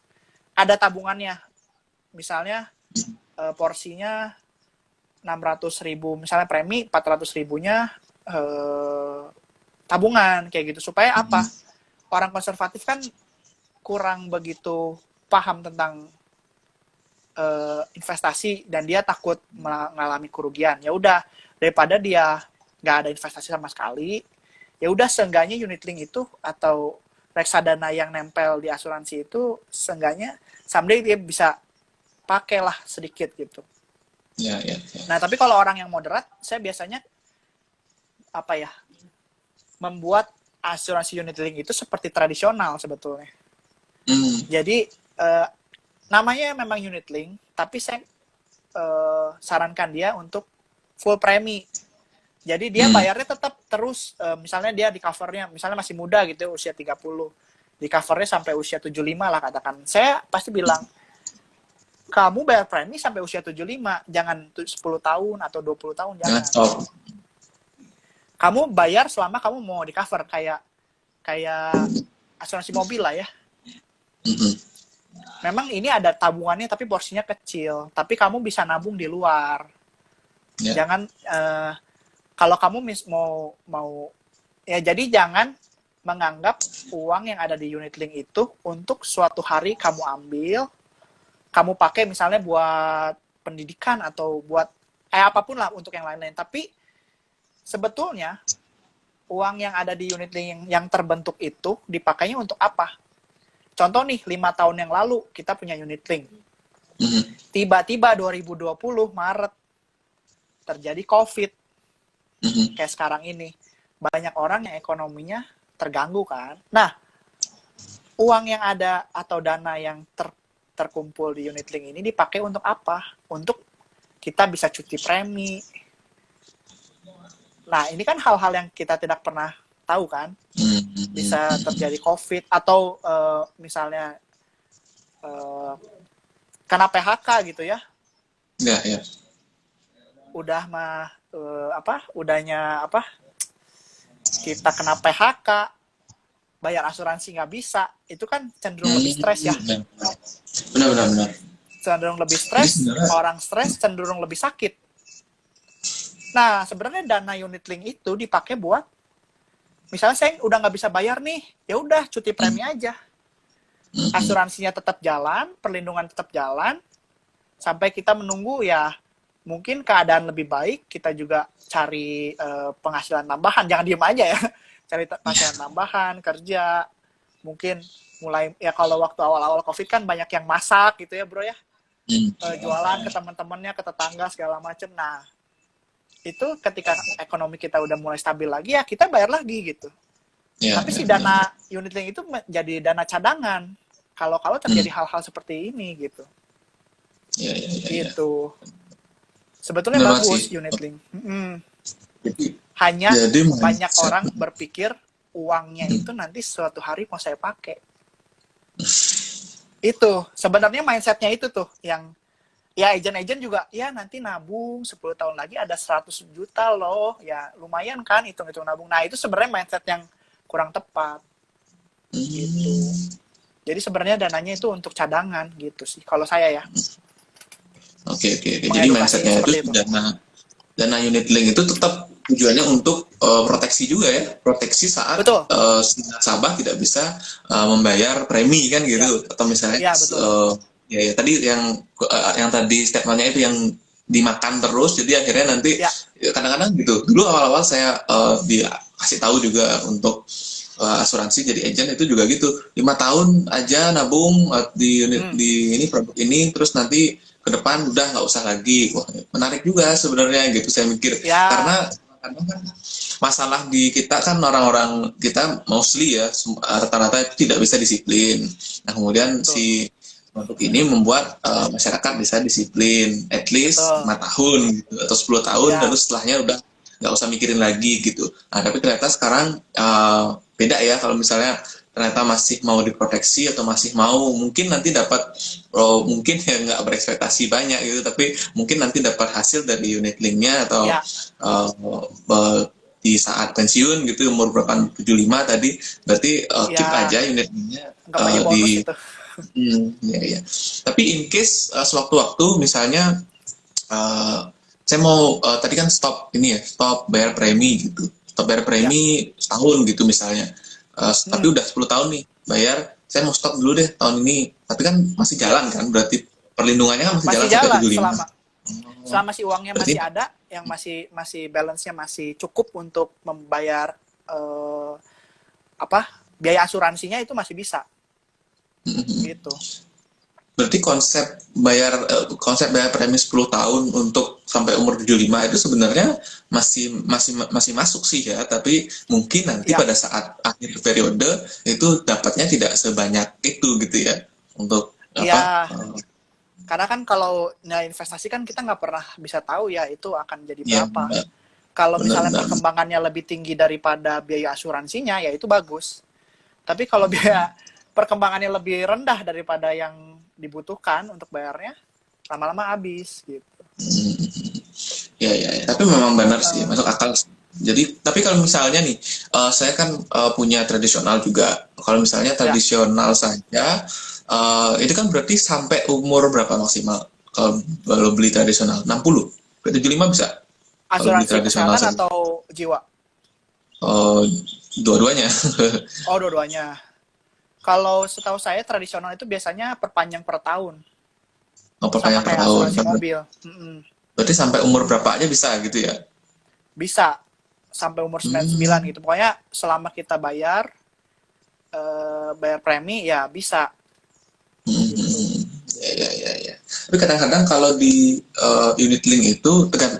ada tabungannya. Misalnya porsinya 600.000, misalnya premi, 400.000-nya tabungan, kayak gitu. Supaya apa? Orang konservatif kan kurang begitu paham tentang investasi dan dia takut mengalami kerugian. Ya udah, daripada dia nggak ada investasi sama sekali, ya udah seenggaknya unit link itu atau reksadana yang nempel di asuransi itu seenggaknya someday dia bisa pakailah sedikit gitu. Nah, tapi kalau orang yang moderat, saya biasanya membuat asuransi unit link itu seperti tradisional sebetulnya. Jadi namanya memang unit link, tapi saya sarankan dia untuk full premi. Jadi dia bayarnya tetap terus, misalnya dia di covernya, misalnya masih muda gitu, usia 30. Di covernya sampai usia 75 lah katakan. Saya pasti bilang, kamu bayar premi sampai usia 75, jangan 10 tahun atau 20 tahun, jangan. Kamu bayar selama kamu mau di cover, kayak asuransi mobil lah ya. Memang ini ada tabungannya tapi porsinya kecil, tapi kamu bisa nabung di luar. Jangan kalau kamu mau ya, jadi jangan menganggap uang yang ada di unit link itu untuk suatu hari kamu ambil, kamu pakai misalnya buat pendidikan atau buat apapun lah untuk yang lain-lain. Tapi sebetulnya uang yang ada di unit link yang terbentuk itu dipakainya untuk apa? Contoh nih, 5 tahun yang lalu kita punya unit link. Tiba-tiba 2020 Maret terjadi COVID. Kayak sekarang ini. Banyak orang yang ekonominya terganggu kan. Nah, uang yang ada atau dana yang terkumpul di unit link ini dipakai untuk apa? Untuk kita bisa cuti premi. Nah, ini kan hal-hal yang kita tidak pernah tahu kan. Bisa terjadi COVID atau misalnya kena PHK gitu ya. Udah udahnya kita kena PHK, bayar asuransi nggak bisa, itu kan cenderung lebih stres ya. Benar. Cenderung lebih stres, orang stres cenderung lebih sakit. Nah, sebenarnya dana unit link itu dipakai buat, misalnya saya udah nggak bisa bayar nih, ya udah cuti premi aja. Asuransinya tetap jalan, perlindungan tetap jalan, sampai kita menunggu ya mungkin keadaan lebih baik, kita juga cari penghasilan tambahan, jangan diem aja ya, cari penghasilan tambahan, kerja, mungkin mulai, ya kalau waktu awal-awal COVID kan banyak yang masak gitu ya bro ya, jualan ke teman-temannya, ke tetangga segala macem. Nah, itu ketika ekonomi kita udah mulai stabil lagi ya kita bayar lagi gitu. Ya, Tapi ya, si benar. dana unit link itu menjadi dana cadangan. Kalau terjadi hal-hal seperti ini gitu. Ya, ya, ya, ya. Gitu. Sebetulnya Benar banget sih. bagus unit link. Jadi, Hanya jadi banyak mindset. orang berpikir uangnya itu nanti suatu hari mau saya pakai. Itu sebenarnya mindsetnya itu tuh yang ya agent-agent juga ya nanti nabung 10 tahun lagi ada 100 juta loh. Ya lumayan kan hitung-hitung nabung. Nah, itu sebenarnya mindset yang kurang tepat gitu. Hmm, Jadi sebenarnya dananya itu untuk cadangan gitu sih kalau saya ya. oke, oke, oke. Jadi Mengedukasinya mindsetnya itu seperti itu. dana unit link itu tetap tujuannya untuk proteksi juga ya, proteksi saat Betul. si nasabah tidak bisa membayar premi kan Ya. gitu, atau misalnya Ya, betul. ya, ya tadi yang tadi statementnya itu yang dimakan terus, jadi akhirnya nanti Ya. kadang-kadang gitu. Dulu awal-awal saya dikasih tahu juga untuk asuransi jadi agent itu juga gitu, 5 tahun aja nabung di unit Hmm. di ini produk ini, terus nanti ke depan udah nggak usah lagi. Wah, menarik juga sebenarnya gitu saya mikir, Ya, karena kan masalah di kita kan orang-orang kita mostly ya rata-rata itu tidak bisa disiplin. Nah, kemudian betul. si produk ini membuat masyarakat bisa disiplin at least Betul. 5 tahun gitu, atau 10 tahun, lalu Ya. setelahnya udah nggak usah mikirin lagi gitu. Nah, tapi ternyata sekarang beda ya, kalau misalnya ternyata masih mau diproteksi atau masih mau mungkin nanti dapat mungkin ya nggak berekspektasi banyak gitu, tapi mungkin nanti dapat hasil dari unit linknya, atau Ya. uh, di saat pensiun gitu umur berapa, 75 tadi, berarti keep Ya. aja unit linknya Anggap aja bonus di itu. ya, ya. Tapi in case sewaktu-waktu misalnya saya mau tadi kan stop ini ya, stop bayar premi gitu, stop bayar Ya. premi setahun gitu misalnya. Tapi Hmm. udah 10 tahun nih bayar, saya mau stop dulu deh tahun ini, tapi kan masih Ya. jalan kan, berarti perlindungannya kan masih Masih jalan sampai jalan 75. selama Oh, selama si uangnya berarti masih ada, yang masih balance-nya masih cukup untuk membayar eh, apa biaya asuransinya itu masih bisa gitu. berarti konsep bayar premi 10 tahun untuk sampai umur 75 itu sebenarnya masih masuk sih ya, tapi mungkin nanti Ya. pada saat akhir periode itu dapatnya tidak sebanyak itu gitu ya, untuk apa Ya, karena kan kalau nilai investasi kan kita nggak pernah bisa tahu ya itu akan jadi ya, berapa. Kalau misalnya benar-benar. perkembangannya lebih tinggi daripada biaya asuransinya, ya itu bagus. Tapi kalau biaya perkembangannya lebih rendah daripada yang dibutuhkan untuk bayarnya, lama-lama habis gitu. Ya, ya, ya. Tapi memang benar sih, Uh, masuk akal. Jadi, tapi kalau misalnya nih, saya kan punya tradisional juga. Kalau misalnya ya, tradisional saja, itu kan berarti sampai umur berapa maksimal? Kalau beli tradisional, 60? Ke 75 bisa? Kalau beli asuransi tradisional kesehatan saja. atau jiwa? Oh, dua-duanya. Oh, dua-duanya. Kalau setahu saya tradisional itu biasanya perpanjang per tahun, Oh, sama perpanjang per kayak tahun. asuransi mobil. Mm-mm. Berarti sampai umur berapa aja bisa gitu ya? Bisa sampai umur 99 Hmm. gitu. Pokoknya selama kita bayar premi ya bisa gitu. Hmm, ya, ya, ya, ya. Tapi kadang-kadang kalau di unit link itu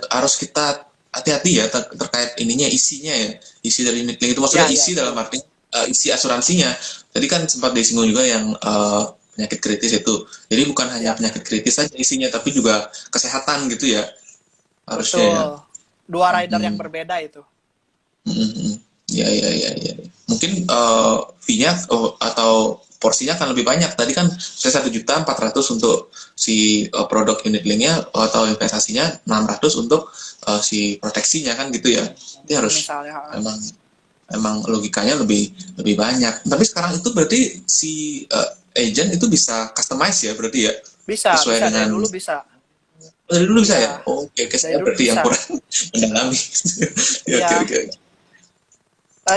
harus kita hati-hati ya terkait ininya, isinya ya, isi dari unit link itu maksudnya Ya, ya, isi dalam betul. arti isi asuransinya. Tadi kan sempat disinggung juga yang penyakit kritis itu. Jadi bukan hanya Ya, penyakit kritis saja isinya, tapi juga kesehatan gitu ya, harusnya ya. betul. Dua rider yang Hmm. berbeda itu. Hmm, ya, ya, ya, ya. Mungkin fee-nya atau porsinya akan lebih banyak. Tadi kan saya 1.400.000 untuk si produk unit link-nya, atau investasinya 600 untuk si proteksinya kan gitu ya. Jadi harus Misalnya emang emang logikanya lebih lebih banyak. Tapi sekarang itu berarti si agent itu bisa customize ya berarti ya, bisa, sesuai bisa dari dengan dulu bisa. dari dulu bisa ya. Iya, Oh, oke, oke, dari saya dulu berarti yang bisa. kurang mendalami. Ya, oke, Iya. oke, oke.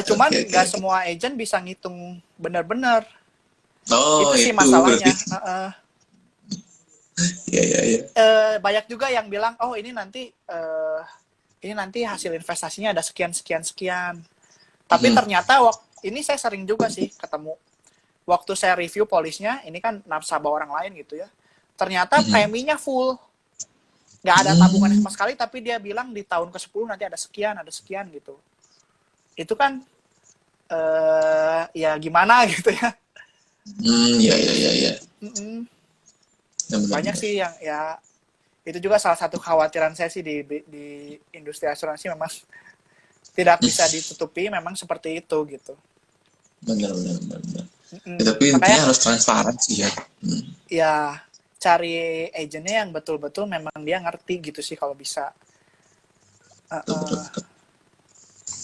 Cuman Oke, oke, nggak oke. semua agent bisa ngitung benar-benar. Oh, Itu sih itu berarti. masalahnya. Ya, ya, ya. Banyak juga yang bilang, oh ini nanti hasil investasinya ada sekian sekian sekian. Tapi Hmm. ternyata ini saya sering juga sih ketemu. Waktu saya review polisnya, ini kan nasabah orang lain gitu ya. Ternyata Hmm. preminya full. Nggak ada tabungannya Hmm. sama sekali, tapi dia bilang di tahun ke-10 nanti ada sekian gitu. Itu kan ya gimana gitu ya. Iya, iya, iya, iya. Mm-mm. Ya, Banyak benar-benar. sih yang ya itu juga salah satu kekhawatiran saya sih di industri asuransi, memang tidak bisa ditutupi, memang seperti itu gitu. Benar, benar, benar, benar. Ya, Mm-mm. tapi Makanya intinya harus transparan sih ya. ya cari agentnya yang betul-betul memang dia ngerti gitu sih kalau bisa. Betul, betul, Uh, betul.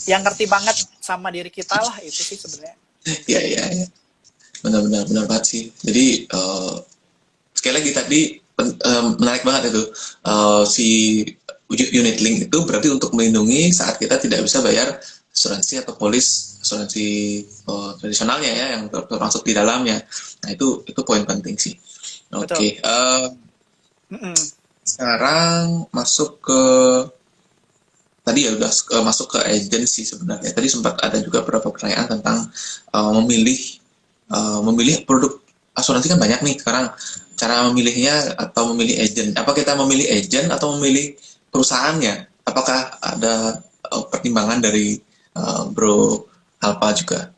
yang ngerti banget sama diri kita lah, itu sih sebenarnya Iya, intinya. iya, iya. Benar-benar benar banget sih. Jadi sekali lagi tadi menarik banget itu. Si unit link itu berarti untuk melindungi saat kita tidak bisa bayar asuransi atau polis asuransi tradisionalnya ya yang termasuk di dalamnya. Nah itu poin penting sih. Betul. Oke, Mm-mm. sekarang masuk ke tadi ya udah masuk ke agensi sebenarnya. Tadi sempat ada juga beberapa pertanyaan tentang memilih memilih produk asuransi kan banyak nih sekarang. Cara memilihnya atau memilih agent. Apa kita memilih agent atau memilih perusahaannya? Apakah ada pertimbangan dari Bro Alpa juga?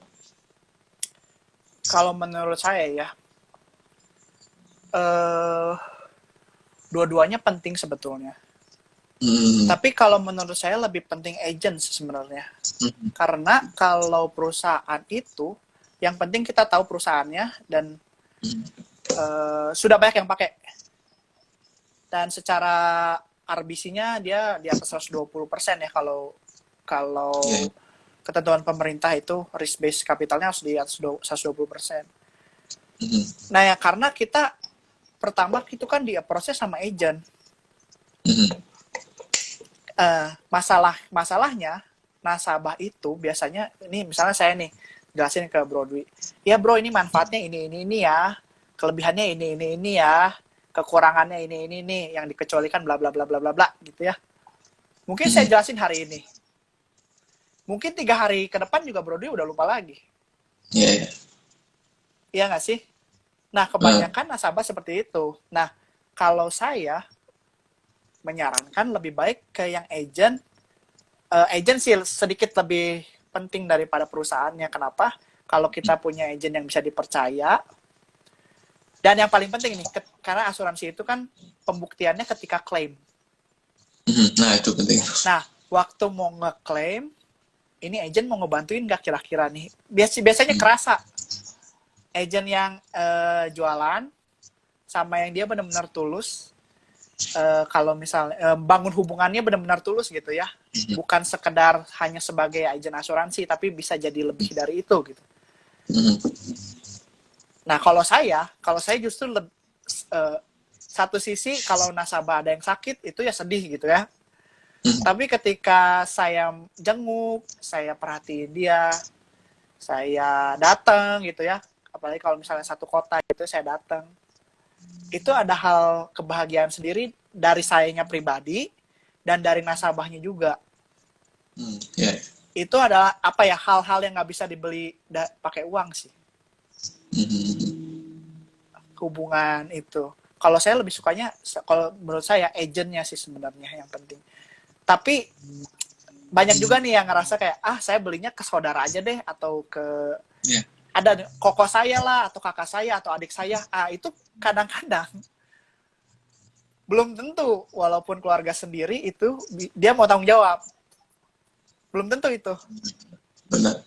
Kalau menurut saya ya, eh dua-duanya penting sebetulnya. Hmm, Tapi kalau menurut saya lebih penting agent sebenarnya. hmm, Karena kalau perusahaan itu, yang penting kita tahu perusahaannya dan hmm, sudah banyak yang pakai. Dan secara RBC-nya dia di atas 120% ya, kalau yeah. kalau ketentuan pemerintah itu risk based capitalnya harus di atas 120%. Hmm, Nah ya karena kita pertama itu kan dia proses sama agent. hmm, Masalahnya nasabah itu biasanya, ini misalnya saya nih jelasin ke Bro Dwi, ya bro ini manfaatnya ini ya, kelebihannya ini ya, kekurangannya ini nih, yang dikecualikan bla bla bla bla bla bla gitu ya. Mungkin saya hmm, jelasin hari ini, mungkin 3 hari ke depan juga Bro Dwi udah lupa lagi, yeah, yeah. iya nggak sih? Nah kebanyakan nasabah seperti itu. Nah kalau saya menyarankan lebih baik ke yang agent. Agent sih sedikit lebih penting daripada perusahaannya. Kenapa? Kalau kita punya agent yang bisa dipercaya, dan yang paling penting nih, karena asuransi itu kan pembuktiannya ketika klaim. Nah itu penting. Nah, waktu mau ngeklaim, ini agent mau ngebantuin nggak kira-kira nih? Biasanya kerasa agent yang jualan sama yang dia benar-benar tulus. Kalau misalnya bangun hubungannya benar-benar tulus gitu ya, bukan sekedar hanya sebagai agen asuransi, tapi bisa jadi lebih dari itu gitu. Nah kalau saya justru satu sisi kalau nasabah ada yang sakit itu ya sedih gitu ya. Tapi ketika saya jenguk, saya perhatiin dia, saya datang gitu ya, apalagi kalau misalnya satu kota gitu saya datang, itu ada hal kebahagiaan sendiri dari sayanya pribadi dan dari nasabahnya juga. Yeah. Itu adalah apa ya, hal-hal yang nggak bisa dibeli pakai uang sih, hubungan itu. Kalau saya lebih sukanya, kalau menurut saya agentnya sih sebenarnya yang penting. Tapi banyak juga nih yang ngerasa kayak saya belinya ke saudara aja deh, atau ke Yeah. ada koko saya lah, atau kakak saya, atau adik saya. Itu kadang-kadang belum tentu, walaupun keluarga sendiri itu dia mau tanggung jawab, belum tentu itu. Benar.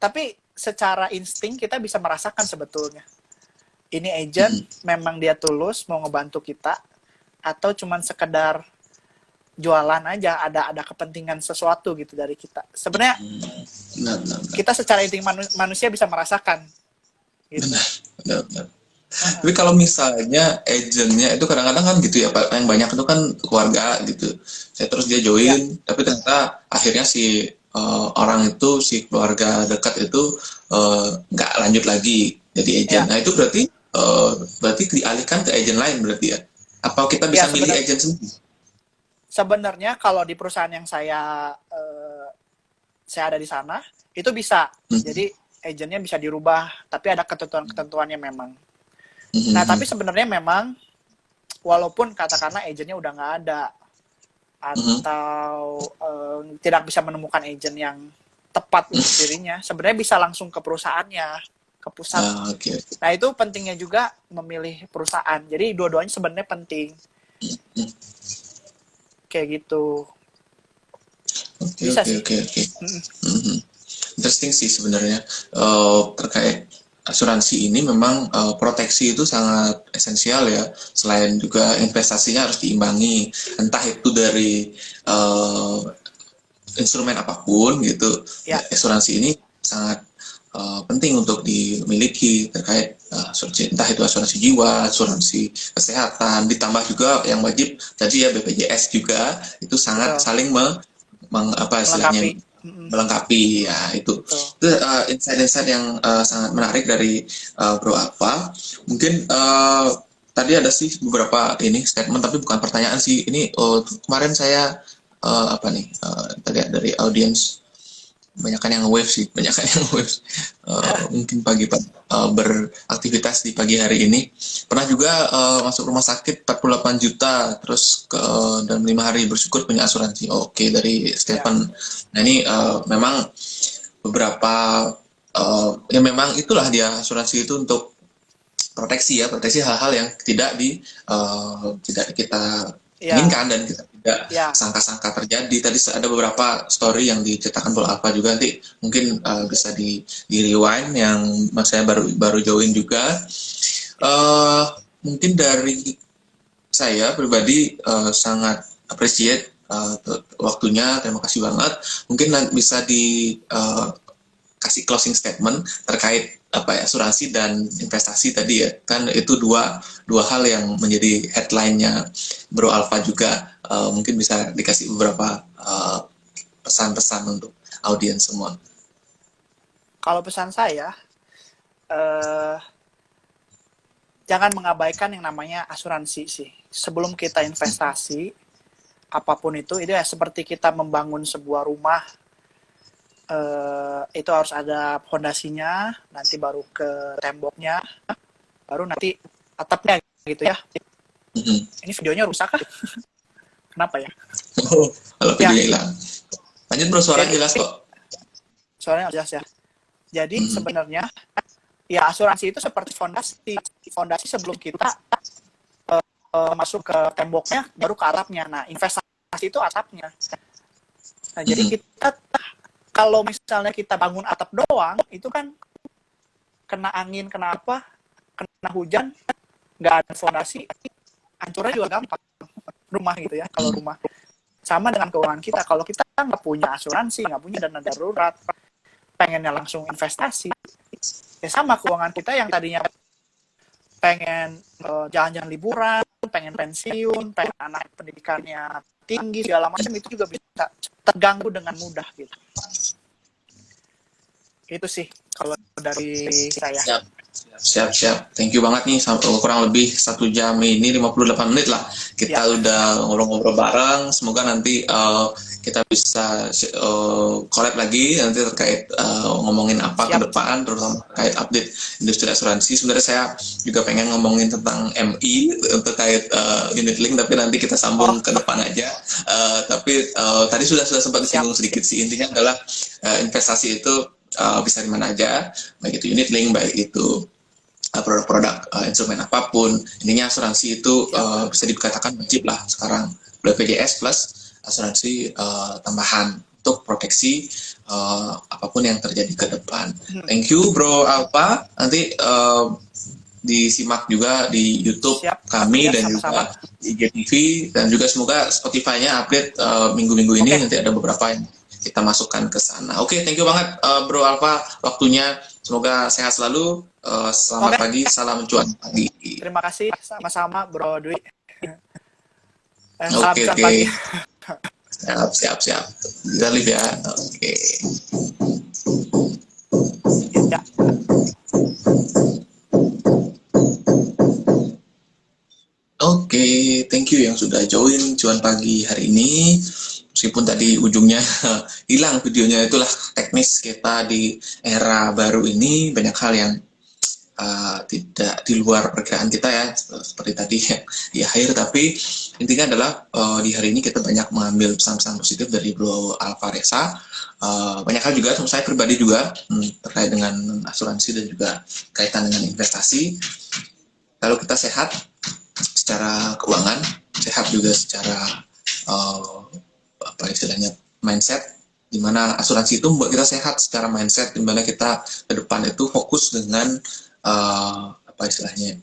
Tapi secara insting kita bisa merasakan sebetulnya ini agent memang dia tulus mau ngebantu kita, atau cuman sekedar jualan aja, ada kepentingan sesuatu gitu dari kita. Sebenarnya Benar, benar, benar. kita secara inti manusia bisa merasakan gitu. Benar, benar, benar. Tapi kalau misalnya agentnya itu kadang-kadang kan gitu ya, Pak, yang banyak itu kan keluarga gitu. Saya terus dia Ya, join, tapi ternyata akhirnya si orang itu, si keluarga dekat itu nggak lanjut lagi jadi agent. ya, Nah itu berarti dialihkan ke agent lain berarti ya? Apa kita ya bisa milih agent sendiri? sebenarnya kalau di perusahaan yang saya ada di sana itu bisa. Jadi agentnya bisa dirubah, tapi ada ketentuan-ketentuannya memang. Nah, tapi sebenarnya memang walaupun katakanlah agentnya udah nggak ada, atau tidak bisa menemukan agent yang tepat untuk dirinya. Sebenarnya bisa langsung ke perusahaannya, ke pusat. Oke. Nah, itu pentingnya juga memilih perusahaan. Jadi dua-duanya sebenarnya penting. Kayak gitu. Oke, Bisa oke, sih. oke, oke. Mhm. Interesting sih sebenarnya. Terkait asuransi ini memang proteksi itu sangat esensial ya. Selain juga investasinya harus diimbangi, entah itu dari instrumen apapun gitu. Ya, Asuransi ini sangat penting untuk dimiliki terkait asuransi, entah itu asuransi jiwa, asuransi kesehatan, ditambah juga yang wajib tadi ya BPJS juga itu sangat betul. saling apa Melengkapi. istilahnya melengkapi ya itu Betul. insight-insight yang sangat menarik dari Bro Alfa. Mungkin tadi ada sih beberapa ini statement tapi bukan pertanyaan sih ini. Kemarin saya apa nih tadi dari audiens banyakan yang wave sih, banyakan yang wave. Mungkin pagi-pagi beraktivitas di pagi hari ini. Pernah juga masuk rumah sakit 48 juta, terus dalam 5 hari bersyukur punya asuransi. Oke, dari Stephen. Nah ini memang beberapa ya memang itulah dia asuransi itu untuk proteksi ya, proteksi hal-hal yang tidak kita inginkan dan kita tidak sangka-sangka terjadi. Tadi ada beberapa story yang diceritakan Bro Alfa juga, nanti mungkin bisa di rewind yang saya baru join juga. Mungkin dari saya pribadi sangat appreciate waktunya, terima kasih banget. Mungkin bisa kasih closing statement terkait apa ya, asuransi dan investasi tadi ya, kan itu dua hal yang menjadi headline-nya Bro Alfa juga. Mungkin bisa dikasih beberapa pesan-pesan untuk audiens semua. Kalau pesan saya, jangan mengabaikan yang namanya asuransi sih. Sebelum kita investasi, apapun itu ya seperti kita membangun sebuah rumah. Itu harus ada fondasinya, nanti baru ke temboknya, baru nanti atapnya gitu ya. Ini videonya rusak kah? Kenapa ya? Kalau videonya hilang. Lanjut Bro, suaranya jelas kok. Suaranya jelas ya. Jadi sebenarnya ya asuransi itu seperti fondasi. Fondasi sebelum kita masuk ke temboknya, baru ke atapnya. Nah, investasi itu atapnya. Nah, jadi kita kalau misalnya kita bangun atap doang, itu kan kena angin, kena apa, kena hujan, nggak ada fondasi, hancurnya juga gampang. Rumah gitu ya, kalau rumah. Sama dengan keuangan kita, kalau kita nggak punya asuransi, nggak punya dana darurat, pengennya langsung investasi, ya sama keuangan kita yang tadinya pengen jalan-jalan liburan, pengen pensiun, pengen anak pendidikannya tinggi, segala macam, itu juga bisa terganggu dengan mudah gitu. Itu sih kalau dari saya. Siap. Thank you banget nih, kurang lebih 1 jam ini 58 menit lah kita udah ngobrol-ngobrol bareng. Semoga nanti kita bisa collab lagi nanti terkait ngomongin apa ke depan, terutama terkait update industri asuransi. Sebenarnya saya juga pengen ngomongin tentang MI terkait unit link, tapi nanti kita sambung ke depan aja. Tapi tadi sudah sempat disinggung sedikit sih, intinya adalah investasi itu bisa di mana aja, baik itu unit link, baik itu produk-produk instrumen apapun. Intinya asuransi itu bisa dikatakan wajib lah sekarang, BPJS plus asuransi tambahan untuk proteksi apapun yang terjadi ke depan. Thank you Bro Alfa, nanti disimak juga di YouTube kami dan juga di IGTV, dan juga semoga Spotify-nya update minggu-minggu ini. Nanti ada beberapa yang kita masukkan ke sana. Oke, thank you banget Bro Alfa waktunya. Semoga sehat selalu. Selamat pagi, salam cuan pagi. Terima kasih, sama-sama Bro Dwi. Salam cuan pagi. Siap. Kita live ya. Oke, thank you yang sudah join cuan pagi hari ini. Meskipun tadi ujungnya hilang videonya, itulah teknis kita di era baru ini, banyak hal yang tidak di luar perkiraan kita ya, seperti tadi ya di akhir. Tapi intinya adalah di hari ini kita banyak mengambil pesan-pesan positif dari Bro Alvareza. Banyak hal juga, saya pribadi juga terkait dengan asuransi dan juga kaitan dengan investasi. Kalau kita sehat secara keuangan, sehat juga secara apa istilahnya mindset, di mana asuransi itu membuat kita sehat secara mindset, di mana kita ke depan itu fokus dengan apa istilahnya,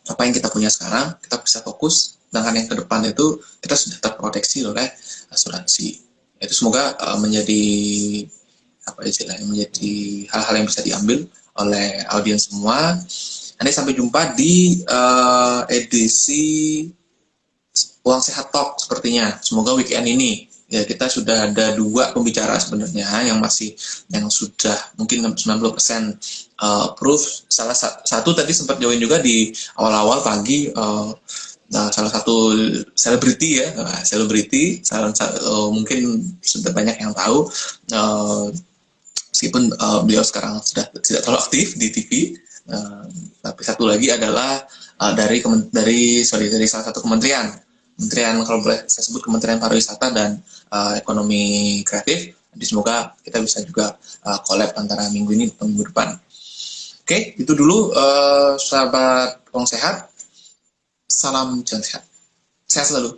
apa yang kita punya sekarang kita bisa fokus, dengan yang ke depan itu kita sudah terproteksi oleh asuransi. Itu semoga menjadi apa istilahnya, menjadi hal-hal yang bisa diambil oleh audiens semua. Nanti sampai jumpa di edisi Uang Sehat Talk sepertinya. Semoga weekend ini ya kita sudah ada 2 pembicara sebenarnya yang sudah mungkin 90% proof. Salah satu tadi sempat join juga di awal-awal pagi, salah satu selebriti ya, mungkin sudah banyak yang tahu, meskipun beliau sekarang sudah tidak terlalu aktif di TV. Tapi satu lagi adalah dari salah satu kementerian, kalau boleh saya sebut, Kementerian Pariwisata dan Ekonomi Kreatif. Jadi semoga kita bisa juga collab antara minggu ini atau minggu depan. Oke, itu dulu sahabat Uang Sehat. Salam jalan sehat. Sehat selalu.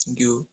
Thank you.